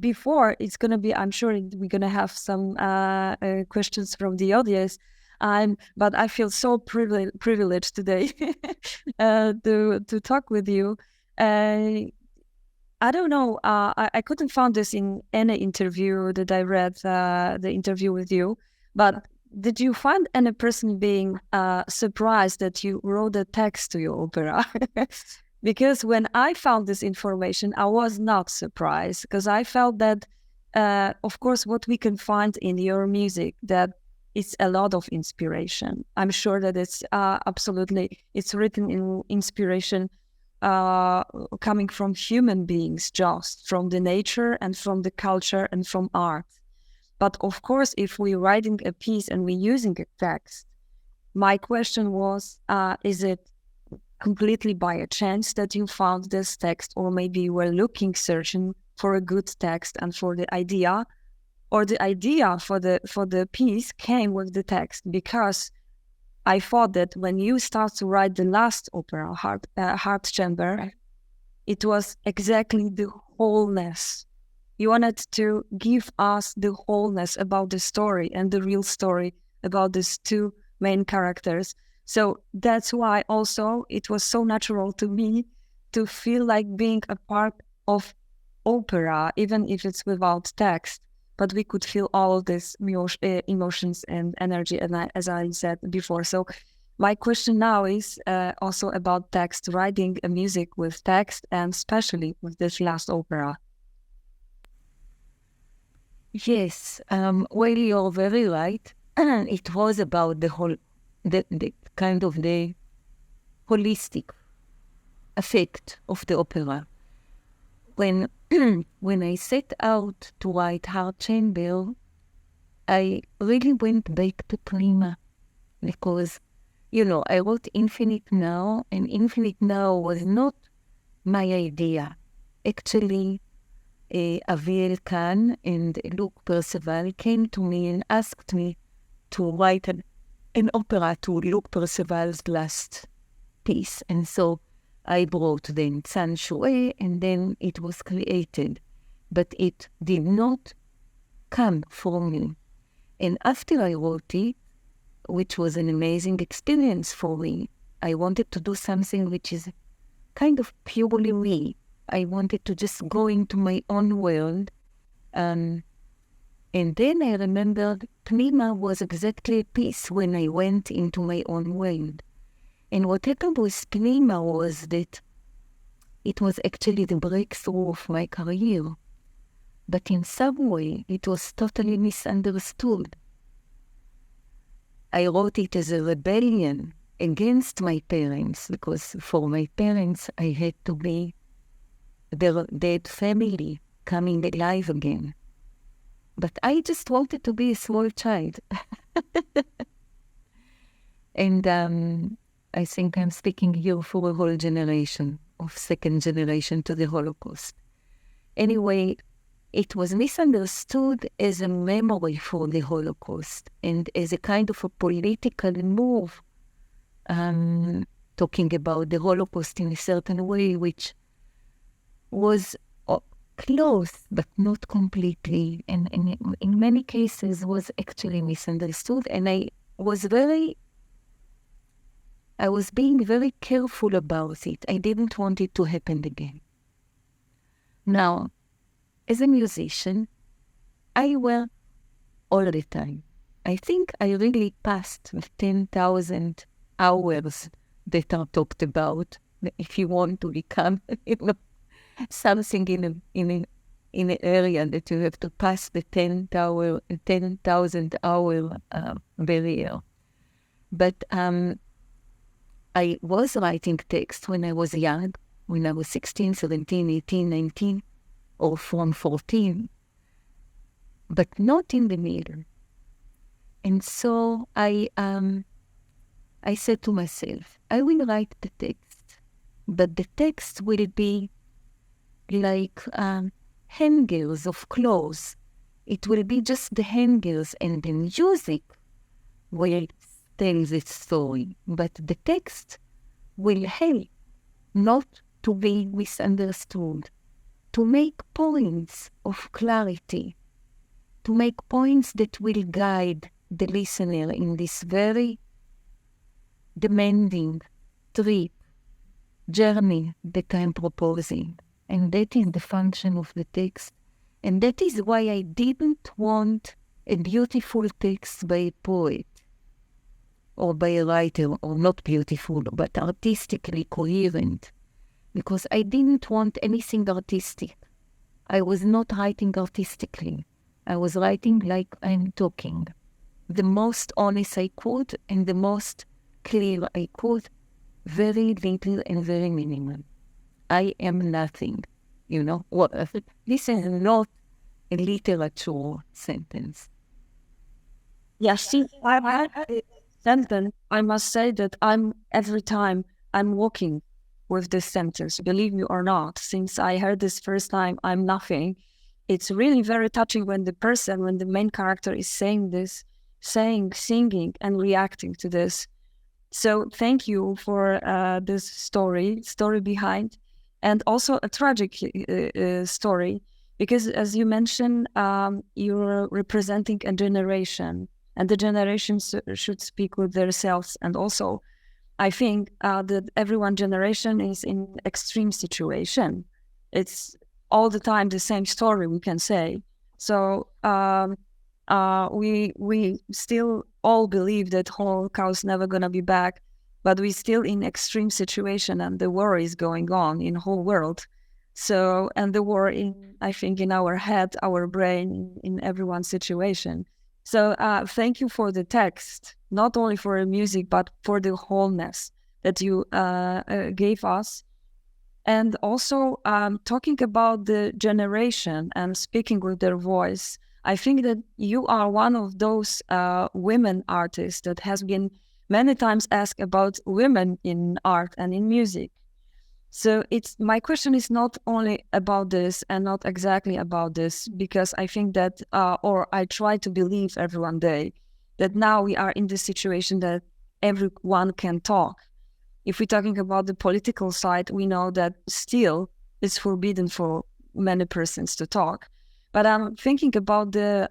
Before it's gonna be, I'm sure we're gonna have some questions from the audience. But I feel so privileged today to talk with you. I don't know. I couldn't find this in any interview that I read, the interview with you. But did you find any person being surprised that you wrote a text to your opera? Because when I found this information, I was not surprised, because I felt that, of course, what we can find in your music, that it's a lot of inspiration. I'm sure that it's it's written in inspiration coming from human beings, just from the nature and from the culture and from art. But of course, if we're writing a piece and we're using a text, my question was, is it completely by a chance that you found this text, or maybe you were searching for a good text and for the idea, or the idea for the piece came with the text? Because I thought that when you start to write the last opera, Heart Chamber, it was exactly the wholeness. You wanted to give us the wholeness about the story and the real story about these two main characters. So that's why also it was so natural to me to feel like being a part of opera, even if it's without text. But we could feel all of these emotions and energy, as I said before. So my question now is also about text, writing a music with text, and especially with this last opera. Yes, well, you're very right. It was about the kind of the holistic effect of the opera. When I set out to write Heart Chamber, I really went back to Prima, because, I wrote Infinite Now, and Infinite Now was not my idea. Actually, Aviel Kahn and Luke Percival came to me and asked me to write an opera to Luke Percival's last piece. And so I brought then San Shue, and then it was created. But it did not come from me. And after I wrote it, which was an amazing experience for me, I wanted to do something which is kind of purely me. I wanted to just go into my own world. And then I remembered Prima was exactly a piece when I went into my own world. And what happened with Prima was that it was actually the breakthrough of my career. But in some way, it was totally misunderstood. I wrote it as a rebellion against my parents, because for my parents, I had to be their dead family coming alive again. But I just wanted to be a small child. And I think I'm speaking here for a whole generation of second generation to the Holocaust. Anyway, it was misunderstood as a memory for the Holocaust and as a kind of a political move, talking about the Holocaust in a certain way, which was close, but not completely, and in many cases was actually misunderstood. And I was being very careful about it. I didn't want it to happen again. Now, as a musician, I work all the time. I think I really passed the 10,000 hours that are talked about. If you want to become something in an area that you have to pass the 10,000 hour barrier. But I was writing text when I was young, when I was 16, 17, 18, 19, or from 14, but not in the middle. And so I said to myself, I will write the text, but the text will be like hangers of clothes. It will be just the hangers, and the music will tell the story. But the text will help not to be misunderstood, to make points of clarity, to make points that will guide the listener in this very demanding trip, journey that I'm proposing. And that is the function of the text. And that is why I didn't want a beautiful text by a poet or by a writer, or not beautiful, but artistically coherent. Because I didn't want anything artistic. I was not writing artistically. I was writing like I'm talking. The most honest I could and the most clear I could, very little and very minimal. I am nothing, This is not a literature sentence. Yes, see, I must say that every time I'm walking with this sentence, believe me or not, since I heard this first time, I'm nothing. It's really very touching when the main character is saying this, singing and reacting to this. So thank you for this story behind, and also a tragic story, because as you mentioned, you're representing a generation, and the generations should speak with themselves. And also, I think that every generation is in extreme situation. It's all the time the same story, we can say. So we still all believe that Holocaust never gonna be back, but we still in extreme situation, and the war is going on in whole world. So, and the war I think in our head, our brain, in everyone's situation. So thank you for the text, not only for the music, but for the wholeness that you gave us. And also talking about the generation and speaking with their voice, I think that you are one of those women artists that has been many times asked about women in art and in music. So my question is not only about this and not exactly about this, because I think that, or I try to believe every one day, that now we are in this situation that everyone can talk. If we're talking about the political side, we know that still it's forbidden for many persons to talk. But I'm thinking about the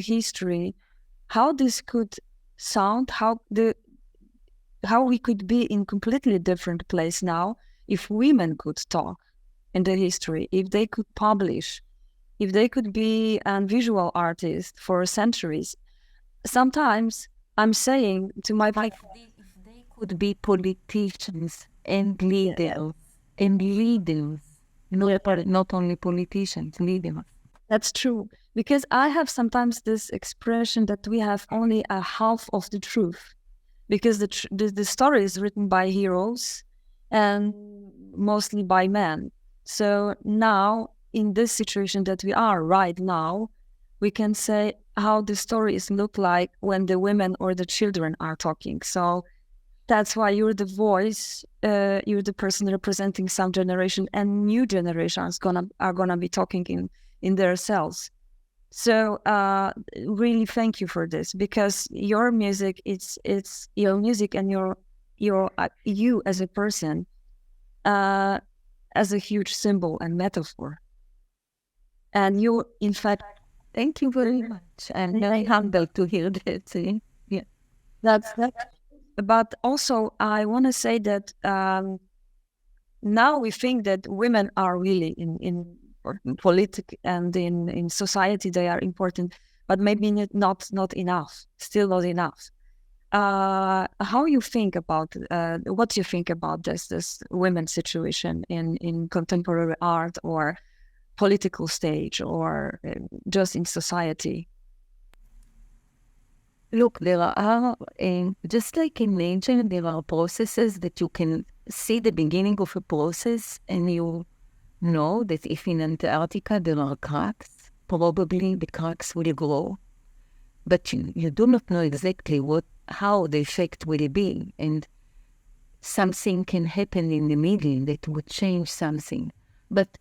history, how this could sound, how we could be in completely different place now if women could talk in the history, if they could publish, if they could be a visual artist for centuries. Sometimes I'm saying to my if they could be politicians and leaders, not only politicians, leaders. That's true, because I have sometimes this expression that we have only a half of the truth, because the story is written by heroes and mostly by men. So now, in this situation that we are right now, we can say how the stories look like when the women or the children are talking. So that's why you're the voice, you're the person representing some generation, and new generations are gonna be talking in their cells. So really thank you for this, because your music, it's your music and your you as a person as a huge symbol and metaphor. And you, in fact, thank you very much. And very humbled to hear that. Yeah, that's. But also, I want to say that now we think that women are really in politics and in society, they are important, but maybe not enough, still not enough. How you think about, what do you think about this women's situation in contemporary art or political stage or just in society? Look, there are, just like in nature, there are processes that you can see the beginning of a process, and you know that if in Antarctica there are cracks, probably the cracks will grow. But you do not know exactly how the effect will be. And something can happen in the middle that would change something. But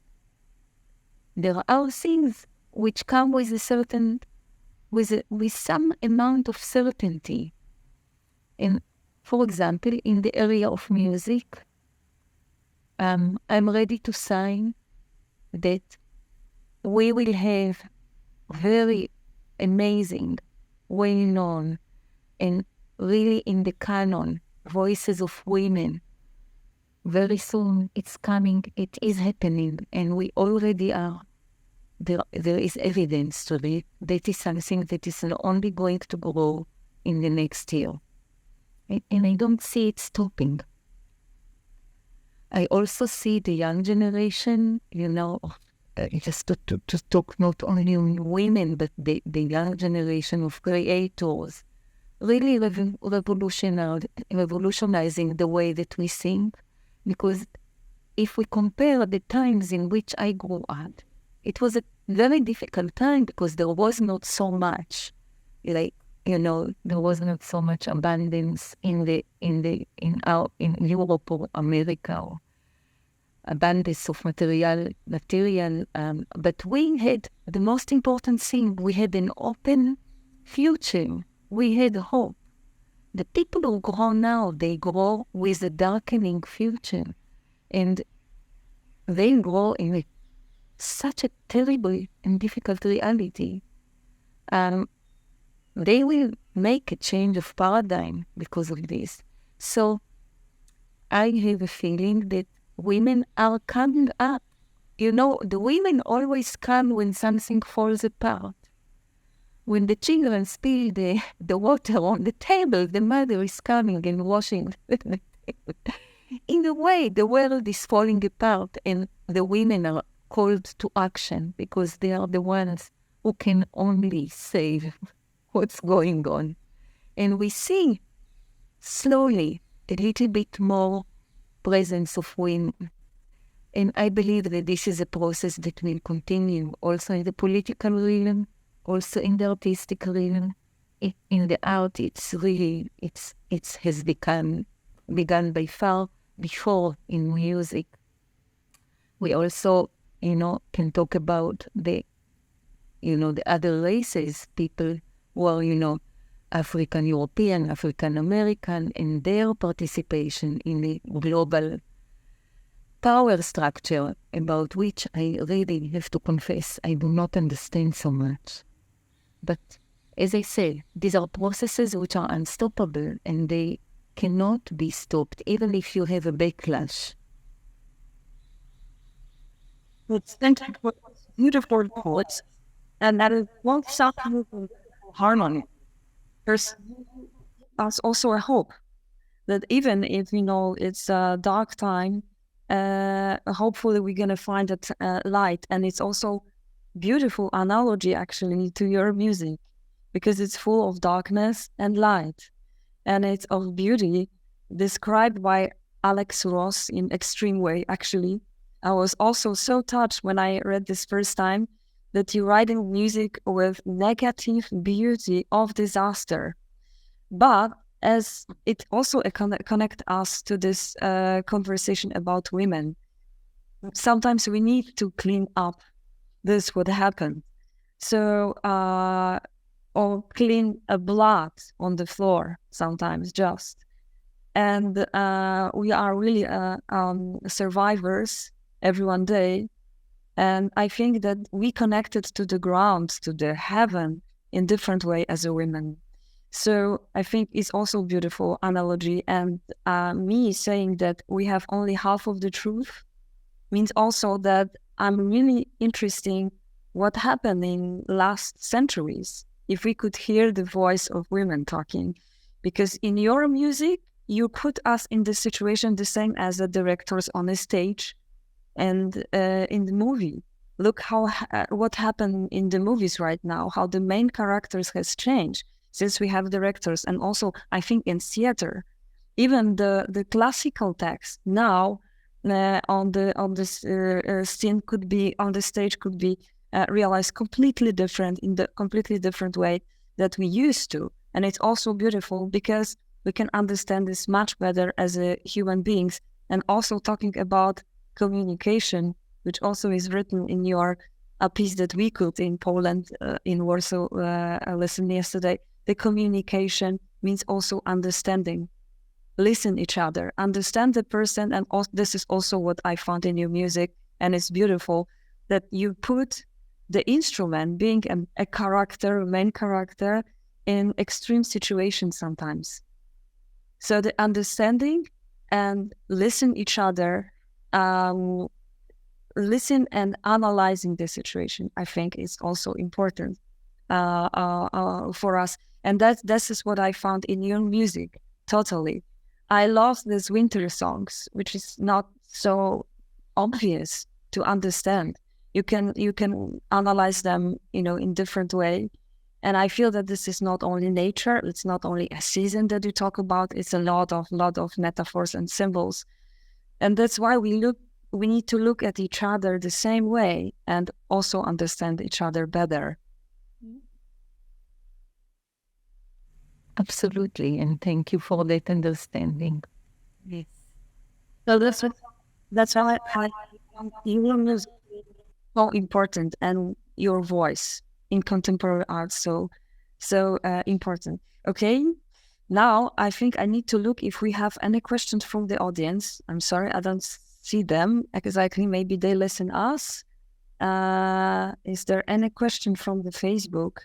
there are things which come with a certain, with some amount of certainty. And for example, in the area of music, I'm ready to sign that we will have very amazing, well-known, and really in the canon, voices of women. Very soon it's coming, it is happening, and we already are. There is evidence to it. That is something that is not only going to grow in the next year. And I don't see it stopping. I also see the young generation, just to talk not only on women, but the young generation of creators, really revolutionizing the way that we think. Because if we compare the times in which I grew up, it was a very difficult time because there was not so much, there was not so much abundance in Europe or America, or abundance of material. But we had the most important thing: we had an open future. We had hope. The people who grow now, they grow with a darkening future, and they grow in such a terrible and difficult reality. They will make a change of paradigm because of this. So I have a feeling that women are coming up. The women always come when something falls apart. When the children spill the water on the table, the mother is coming and washing the table. In a way, the world is falling apart, and the women are called to action because they are the ones who can only save what's going on. And we see slowly a little bit more presence of women. And I believe that this is a process that will continue also in the political realm, also in the artistic realm. In the art, it has begun by far before in music. We also, can talk about the other races, people who are, African European, African American, and their participation in the global power structure, about which I really have to confess I do not understand so much. But as I say, these are processes which are unstoppable, and they cannot be stopped, even if you have a backlash. It's beautiful poets, and that is one sound harmony. There's also a hope that even if it's a dark time, hopefully we're gonna find that light. And it's also beautiful analogy actually to your music, because it's full of darkness and light, and it's of beauty described by Alex Ross in extreme way. Actually, I was also so touched when I read this first time that you're writing music with negative beauty of disaster, but as it also connect us to this conversation about women. Sometimes we need to clean up this what happened. So, or clean a blood on the floor sometimes just. And we are really survivors every one day. And I think that we connected to the ground, to the heaven in different way as a woman. So I think it's also a beautiful analogy. And me saying that we have only half of the truth means also that I'm really interested what happened in last centuries, if we could hear the voice of women talking. Because in your music, you put us in the situation the same as the directors on the stage and in the movie. Look what happened in the movies right now, how the main characters has changed since we have directors. And also, I think in theater, even the classical text now on the scene could be, on the stage could be realized completely different, in the completely different way that we used to. And it's also beautiful because we can understand this much better as a human beings. And also talking about communication, which also is written in your a piece that we could in Poland, in Warsaw, listen yesterday. The communication means also understanding, listen each other, understand the person. And also, this is also what I found in your music. And it's beautiful that you put the instrument being a character, main character in extreme situations sometimes. So the understanding and listen each other, listen and analyzing the situation, I think is also important for us. And this is what I found in your music, totally. I love these winter songs, which is not so obvious to understand. You can analyze them, in different way. And I feel that this is not only nature, it's not only a season that you talk about, it's a lot of metaphors and symbols. And that's why we need to look at each other the same way and also understand each other better. Absolutely, and thank you for that understanding. Yes. So that's why your music is so important, and your voice in contemporary art so important. Okay, now I think I need to look if we have any questions from the audience. I'm sorry, I don't see them exactly. Maybe they listen us. Is there any question from the Facebook?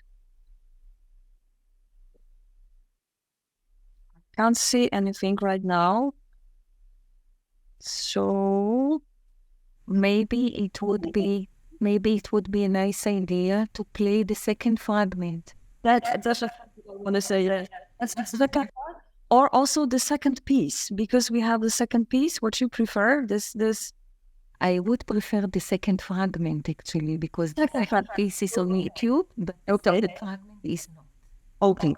Can't see anything right now. So maybe it would be a nice idea to play the second fragment. That's what I want to say. That's the second part. Or also the second piece, because we have the second piece. What you prefer? This. I would prefer the second fragment actually, because the second piece is on YouTube, but the fragment is not. Okay.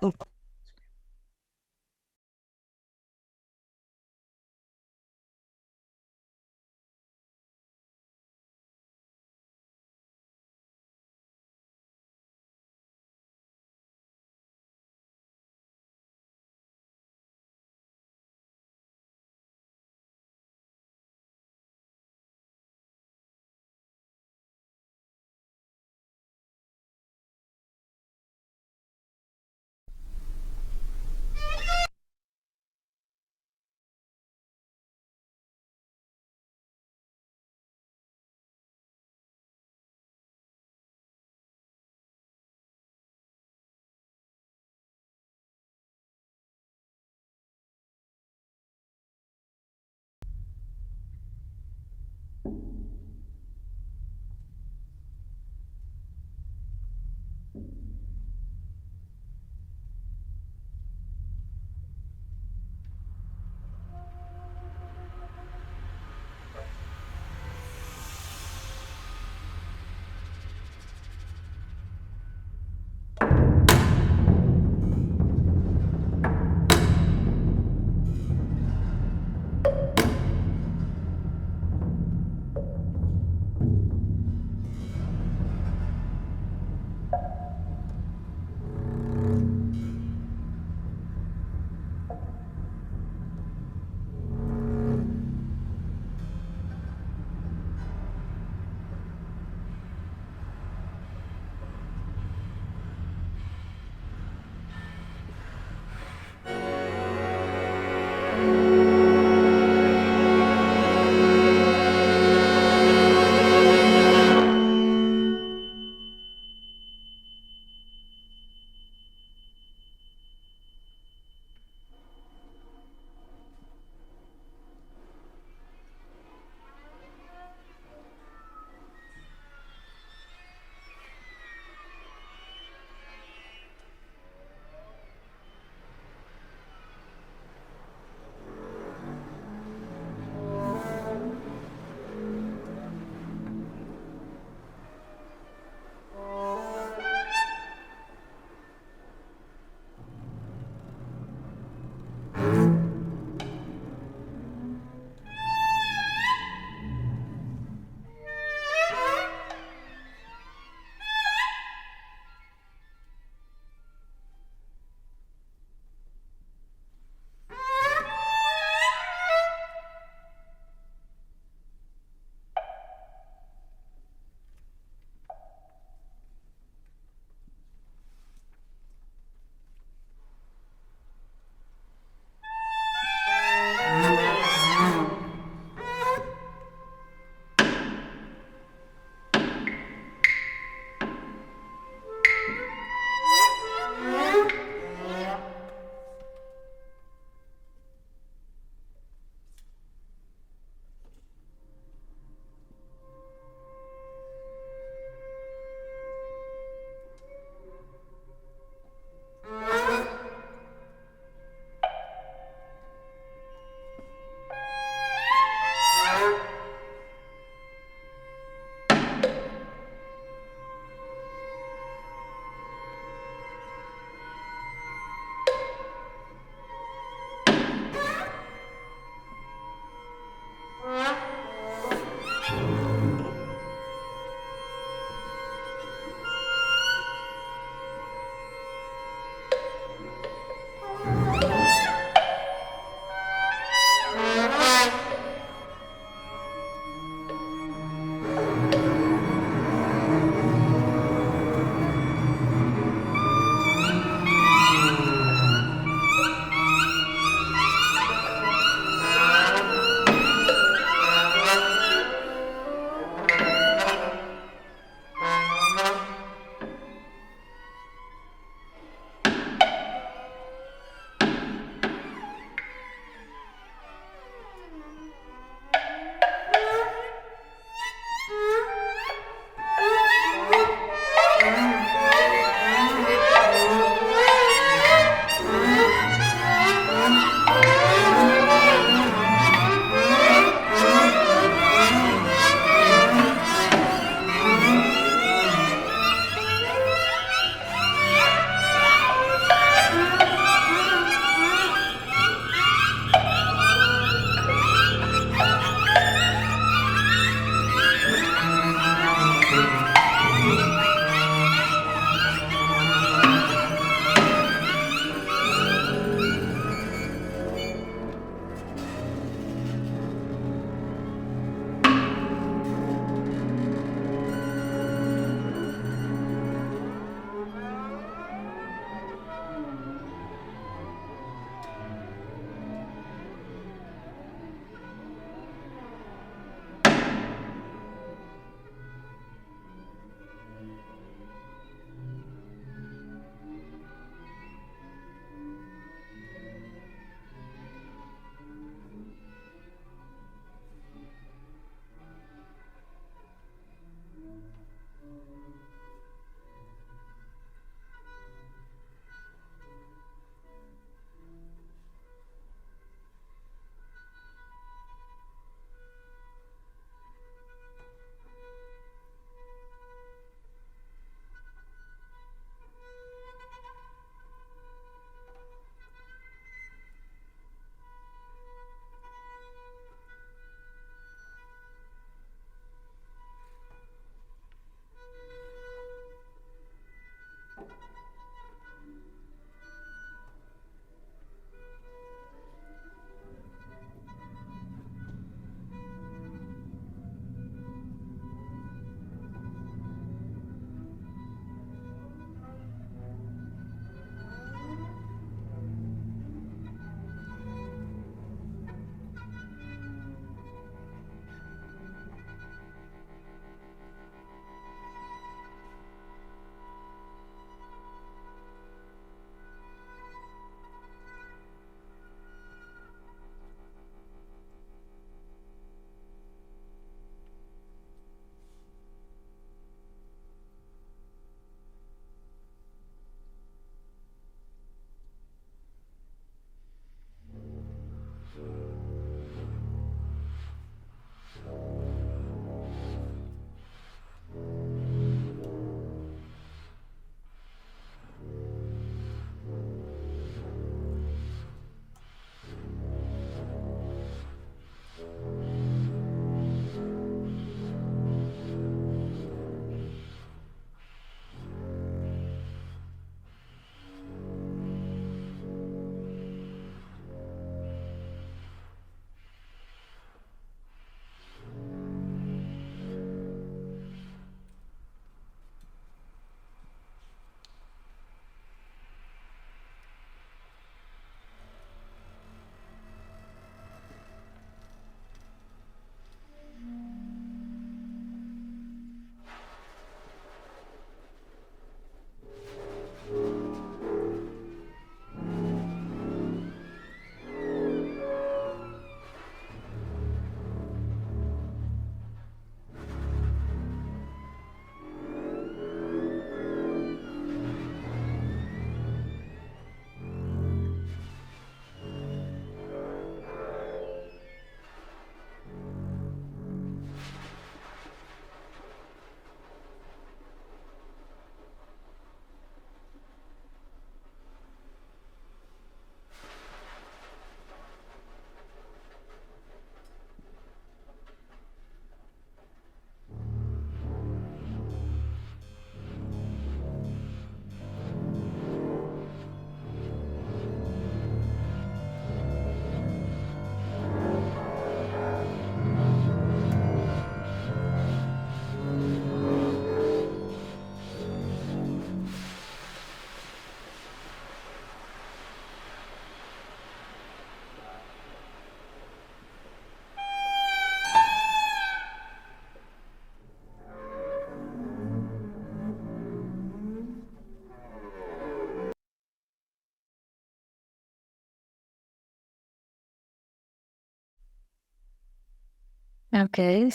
Okay.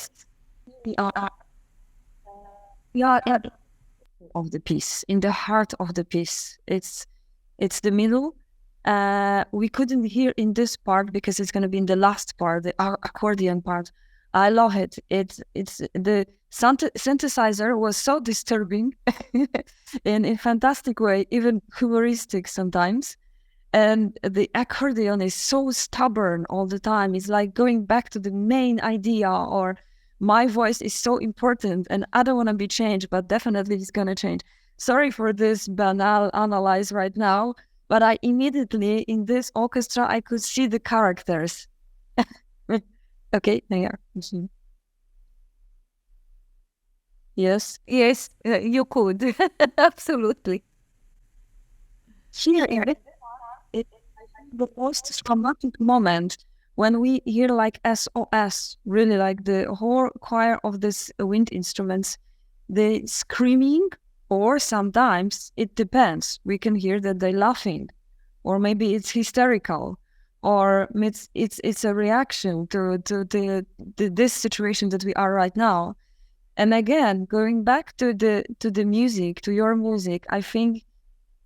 We are, at of the piece, in the heart of the piece. It's the middle. We couldn't hear in this part because it's going to be in the last part, the accordion part. I love it. It's the synthesizer was so disturbing in a fantastic way, even humoristic sometimes. And the accordion is so stubborn all the time. It's like going back to the main idea, or my voice is so important and I don't want to be changed, but definitely it's going to change. Sorry for this banal analyze right now, but I immediately, in this orchestra, I could see the characters. Okay, there. Mm-hmm. Yes. Yes, you could. Absolutely. Here, it the most traumatic moment when we hear like SOS, really like the whole choir of this wind instruments, the screaming, or sometimes it depends. We can hear that they're laughing, or maybe it's hysterical, or it's a reaction to this situation that we are right now. And again, going back to the music, to your music, I think,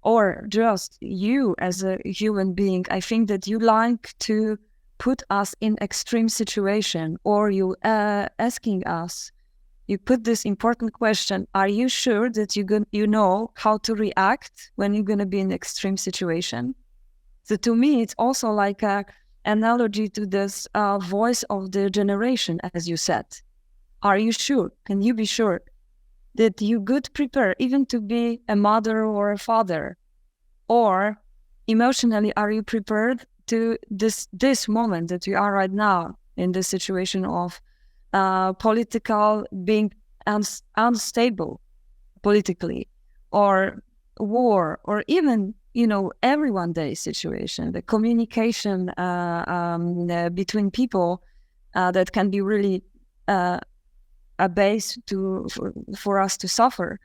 or just you as a human being, I think that you like to put us in extreme situation, or you asking us, you put this important question: are you sure that you know how to react when you're going to be in extreme situation? So to me, it's also like a analogy to this voice of the generation, as you said. Are you sure? Can you be sure that you could prepare even to be a mother or a father? Or emotionally, are you prepared to this moment that we are right now in the situation of political being unstable politically, or war, or even, everyone day situation, the communication between people that can be really a base for us to suffer.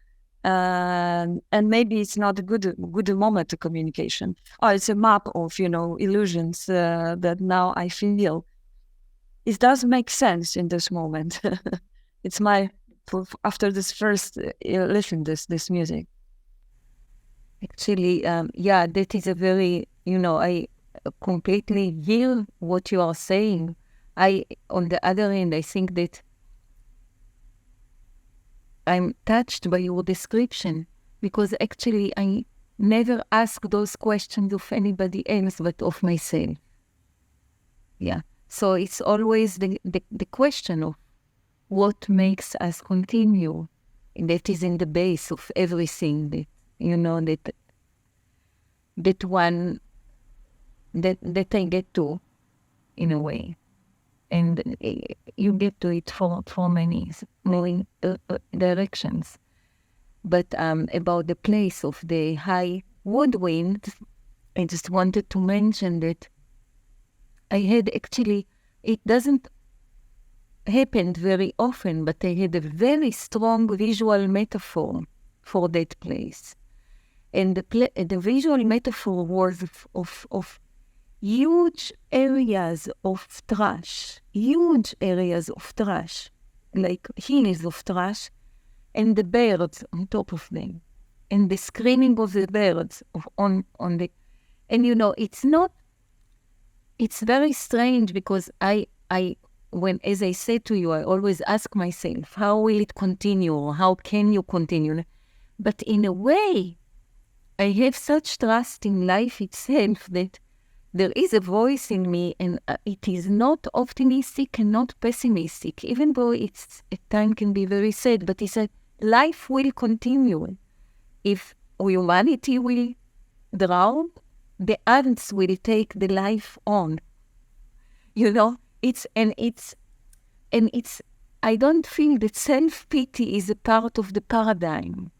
And maybe it's not a good moment to communication. Oh, it's a map of, illusions that now I feel. It does make sense in this moment. It's after this first listen this music. Actually, yeah, that is a very, I completely hear what you are saying. On the other hand, I think that I'm touched by your description, because actually I never ask those questions of anybody else but of myself. Yeah. So it's always the question of what makes us continue. That is in the base of everything that, that I get to, in a way. And you get to it for many directions. But about the place of the high woodwind, I just wanted to mention that I had actually, it doesn't happen very often, but I had a very strong visual metaphor for that place. And the visual metaphor was of huge areas of trash, like hills of trash, and the birds on top of them, and the screaming of the birds on the, and it's very strange, because as I said to you, I always ask myself, how will it continue, or how can you continue? But in a way, I have such trust in life itself that there is a voice in me, and it is not optimistic and not pessimistic, even though it's at times can be very sad, but it said life will continue. If humanity will drown, the ants will take the life on. I don't feel that self-pity is a part of the paradigm,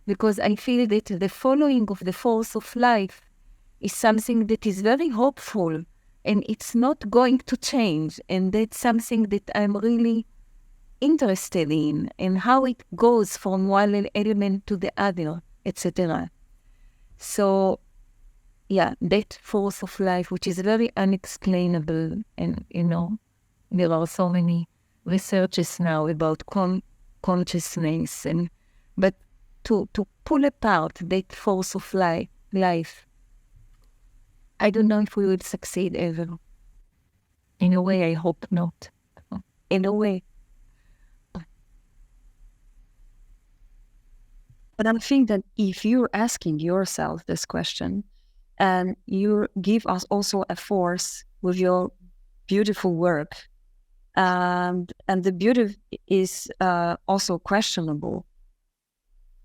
because I feel that the following of the force of life is something that is very hopeful, and it's not going to change. And that's something that I'm really interested in, and how it goes from one element to the other, etc. So, yeah, that force of life, which is very unexplainable, and, there are so many researches now about consciousness, but to pull apart that force of life, I don't know if we will succeed ever. In a way, I hope not. In a way. But I think that if you're asking yourself this question and you give us also a force with your beautiful work, and the beauty is also questionable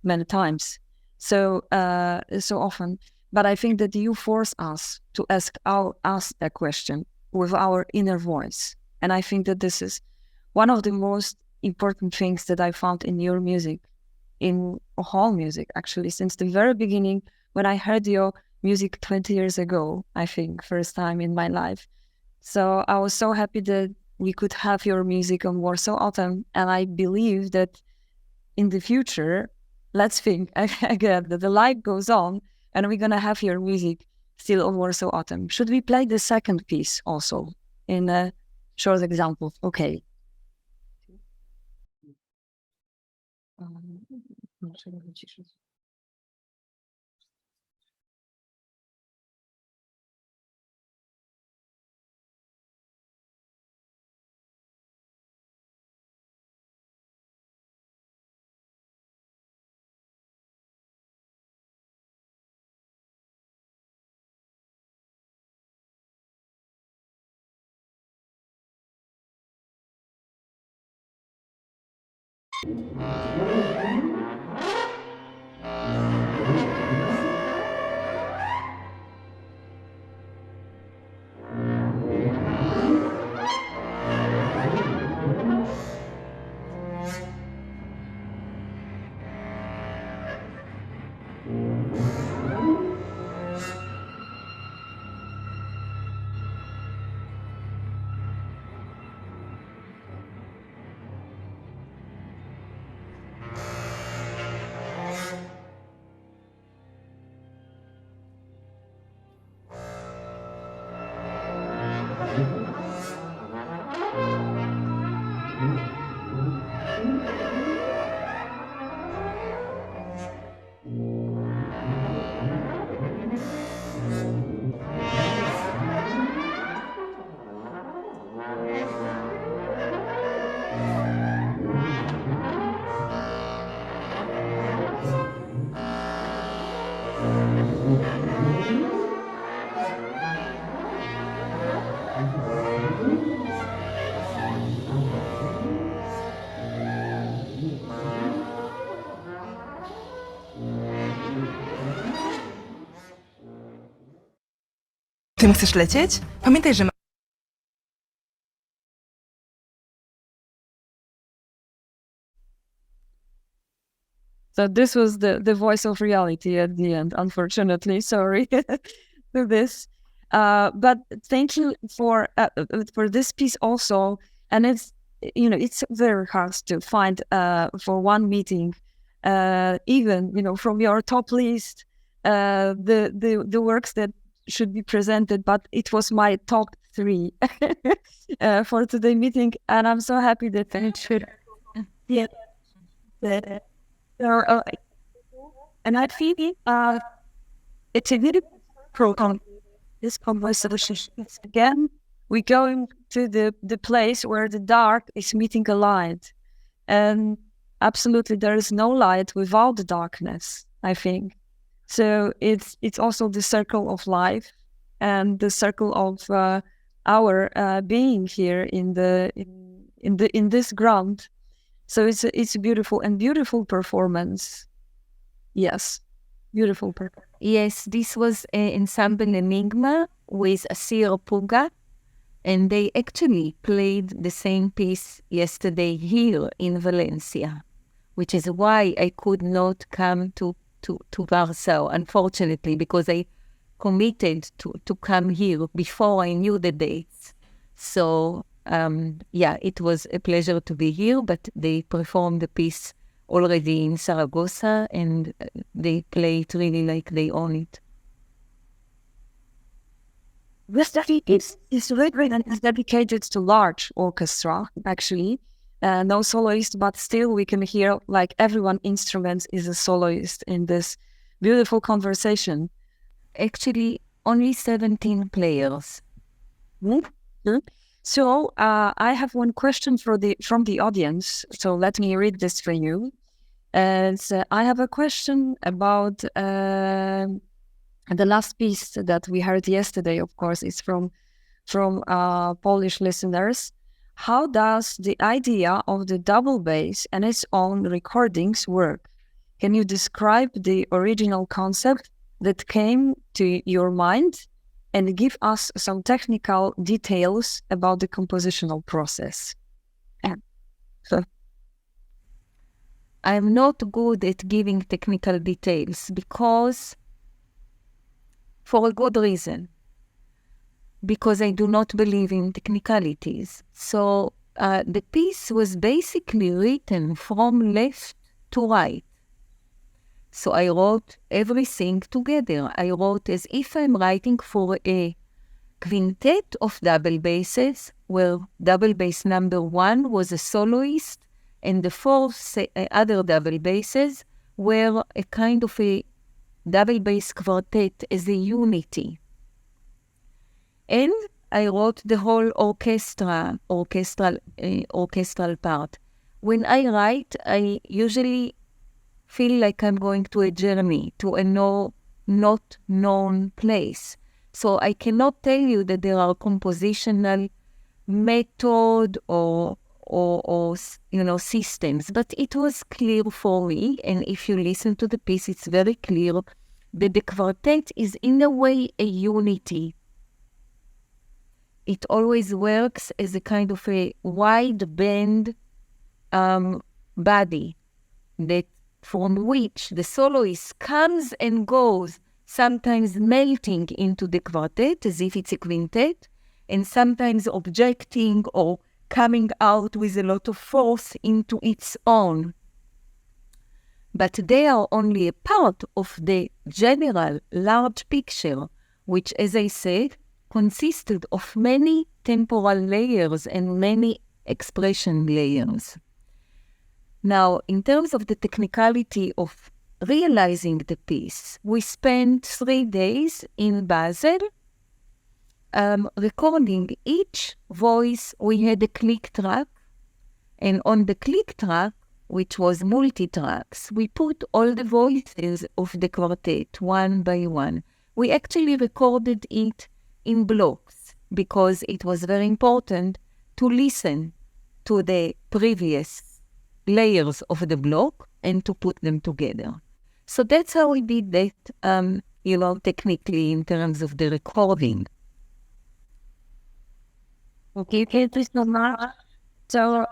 many times, so often. But I think that you force us to ask us a question with our inner voice, and I think that this is one of the most important things that I found in your music, in whole music, actually, since the very beginning when I heard your music 20 years ago, I think, first time in my life. So I was so happy that we could have your music on Warsaw Autumn, and I believe that in the future, let's think again that the life goes on and we're gonna have your music still on Warsaw Autumn. Should we play the second piece also in a short example? Okay. Tym chcesz lecieć? Pamiętaj, że So this was the voice of reality at the end, unfortunately. Sorry for this. But thank you for this piece also. And it's very hard to find for one meeting, even, from your top list, the works that should be presented, but it was my top 3 for today's meeting. And I'm so happy that it should. Yeah. And I feel it's a very program. This conversation again, we go to the place where the dark is meeting a light, and absolutely there is no light without the darkness, I think. So it's also the circle of life and the circle of our being here in this ground. So it's a beautiful performance. Yes, beautiful performance. Yes, this was ensemble Enigma with Asir Puga, and they actually played the same piece yesterday here in Valencia, which is why I could not come to Warsaw, unfortunately, because I committed to come here before I knew the dates. So it was a pleasure to be here, but they performed the piece already in Zaragoza, and they play it really like they own it. This study is written and is dedicated to large orchestra, actually. No soloist, but still we can hear like everyone instrument is a soloist in this beautiful conversation. Actually, only 17 players. Mm-hmm. So I have one question from the audience. So let me read this for you. And I have a question about the last piece that we heard yesterday. Of course, it's from Polish listeners. How does the idea of the double bass and its own recordings work? Can you describe the original concept that came to your mind and give us some technical details about the compositional process? I'm not good at giving technical details because, for a good reason, because I do not believe in technicalities. So the piece was basically written from left to right. So I wrote everything together. I wrote as if I'm writing for a quintet of double basses, where double bass number 1 was a soloist, and the 4 other double basses were a kind of a double bass quartet as a unity. And I wrote the whole orchestral part. When I write, I usually feel like I'm going to a journey, to a not known place. So I cannot tell you that there are compositional method or systems, but it was clear for me. And if you listen to the piece, it's very clear that the quartet is in a way a unity. It always works as a kind of a wide band body that from which the soloist comes and goes, sometimes melting into the quartet as if it's a quintet, and sometimes objecting or coming out with a lot of force into its own. But they are only a part of the general large picture, which, as I said, consisted of many temporal layers and many expression layers. Now, in terms of the technicality of realizing the piece, we spent 3 days in Basel recording each voice. We had a click track, and on the click track, which was multi-tracks, we put all the voices of the quartet one by one. We actually recorded it in blocks because it was very important to listen to the previous layers of the block and to put them together. So that's how we did that, technically in terms of the recording. Okay, please so much. So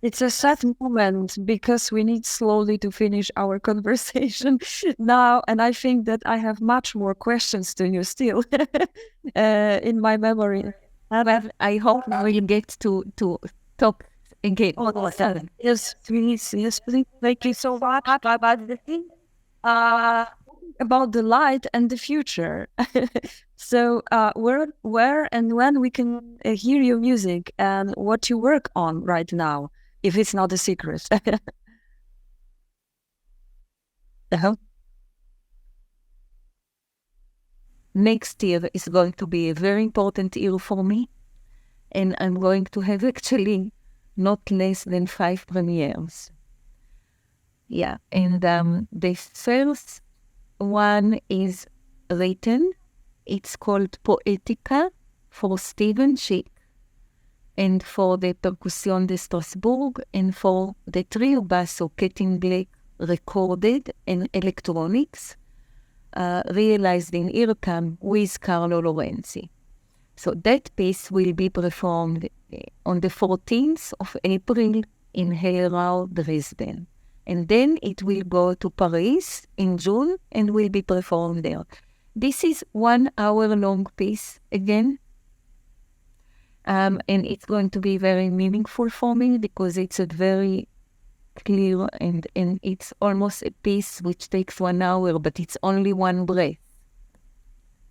it's a sad moment because we need slowly to finish our conversation now, and I think that I have much more questions to you still in my memory. But I hope we will get to talk again. Yes, please. Thank you so much. About the light and the future. So where and when we can hear your music and what you work on right now, if it's not a secret. Next year is going to be a very important year for me, and I'm going to have actually not less than 5 premieres. Yeah, and the first one is written. It's called Poetica for Stephen Schick and for the Percussion de Strasbourg and for the trio basso Ketting recorded and electronics realized in IRCAM with Carlo Lorenzi. So that piece will be performed on the 14th of April in Hellrau, Dresden. And then it will go to Paris in June and will be performed there. This is 1 hour long piece again. And it's going to be very meaningful for me because it's a very clear and it's almost a piece which takes 1 hour, but it's only one breath.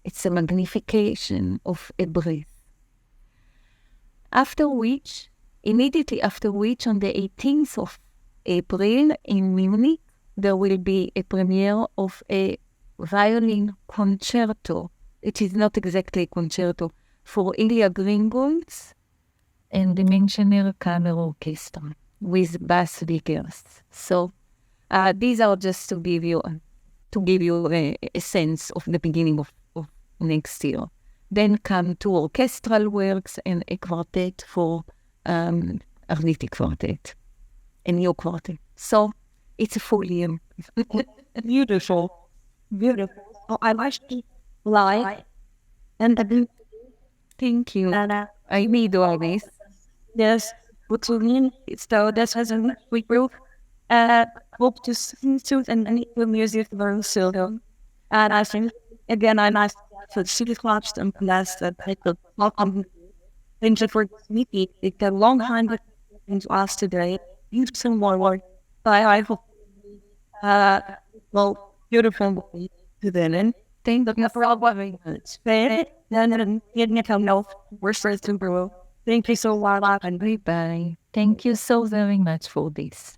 It's a magnification of a breath. After which, immediately after which, on the 18th of April in Munich, there will be a premiere of a violin concerto. It is not exactly a concerto, for Ilya Gringold's and the Mentioner Kammer Orchestra with bass figures. So these are just to give you a sense of the beginning of next year. Then come two orchestral works and a quartet for Arniti Quartet, a new quartet. So it's a full year. Beautiful. Beautiful. Oh, I like to lie and Thank you. and I need all this. yes, what you mean? So that has a we will hope to see soon and the music very soon. And I think again I nice to see the clubs and that's that I could welcome. Thank you for this meeting. It's a long time to us today. You some more work. I hope well beautiful to then. Thank you for all very much. Then you come know we're straight to grow. Thank you so much and Bye-bye. Thank you so very much for this.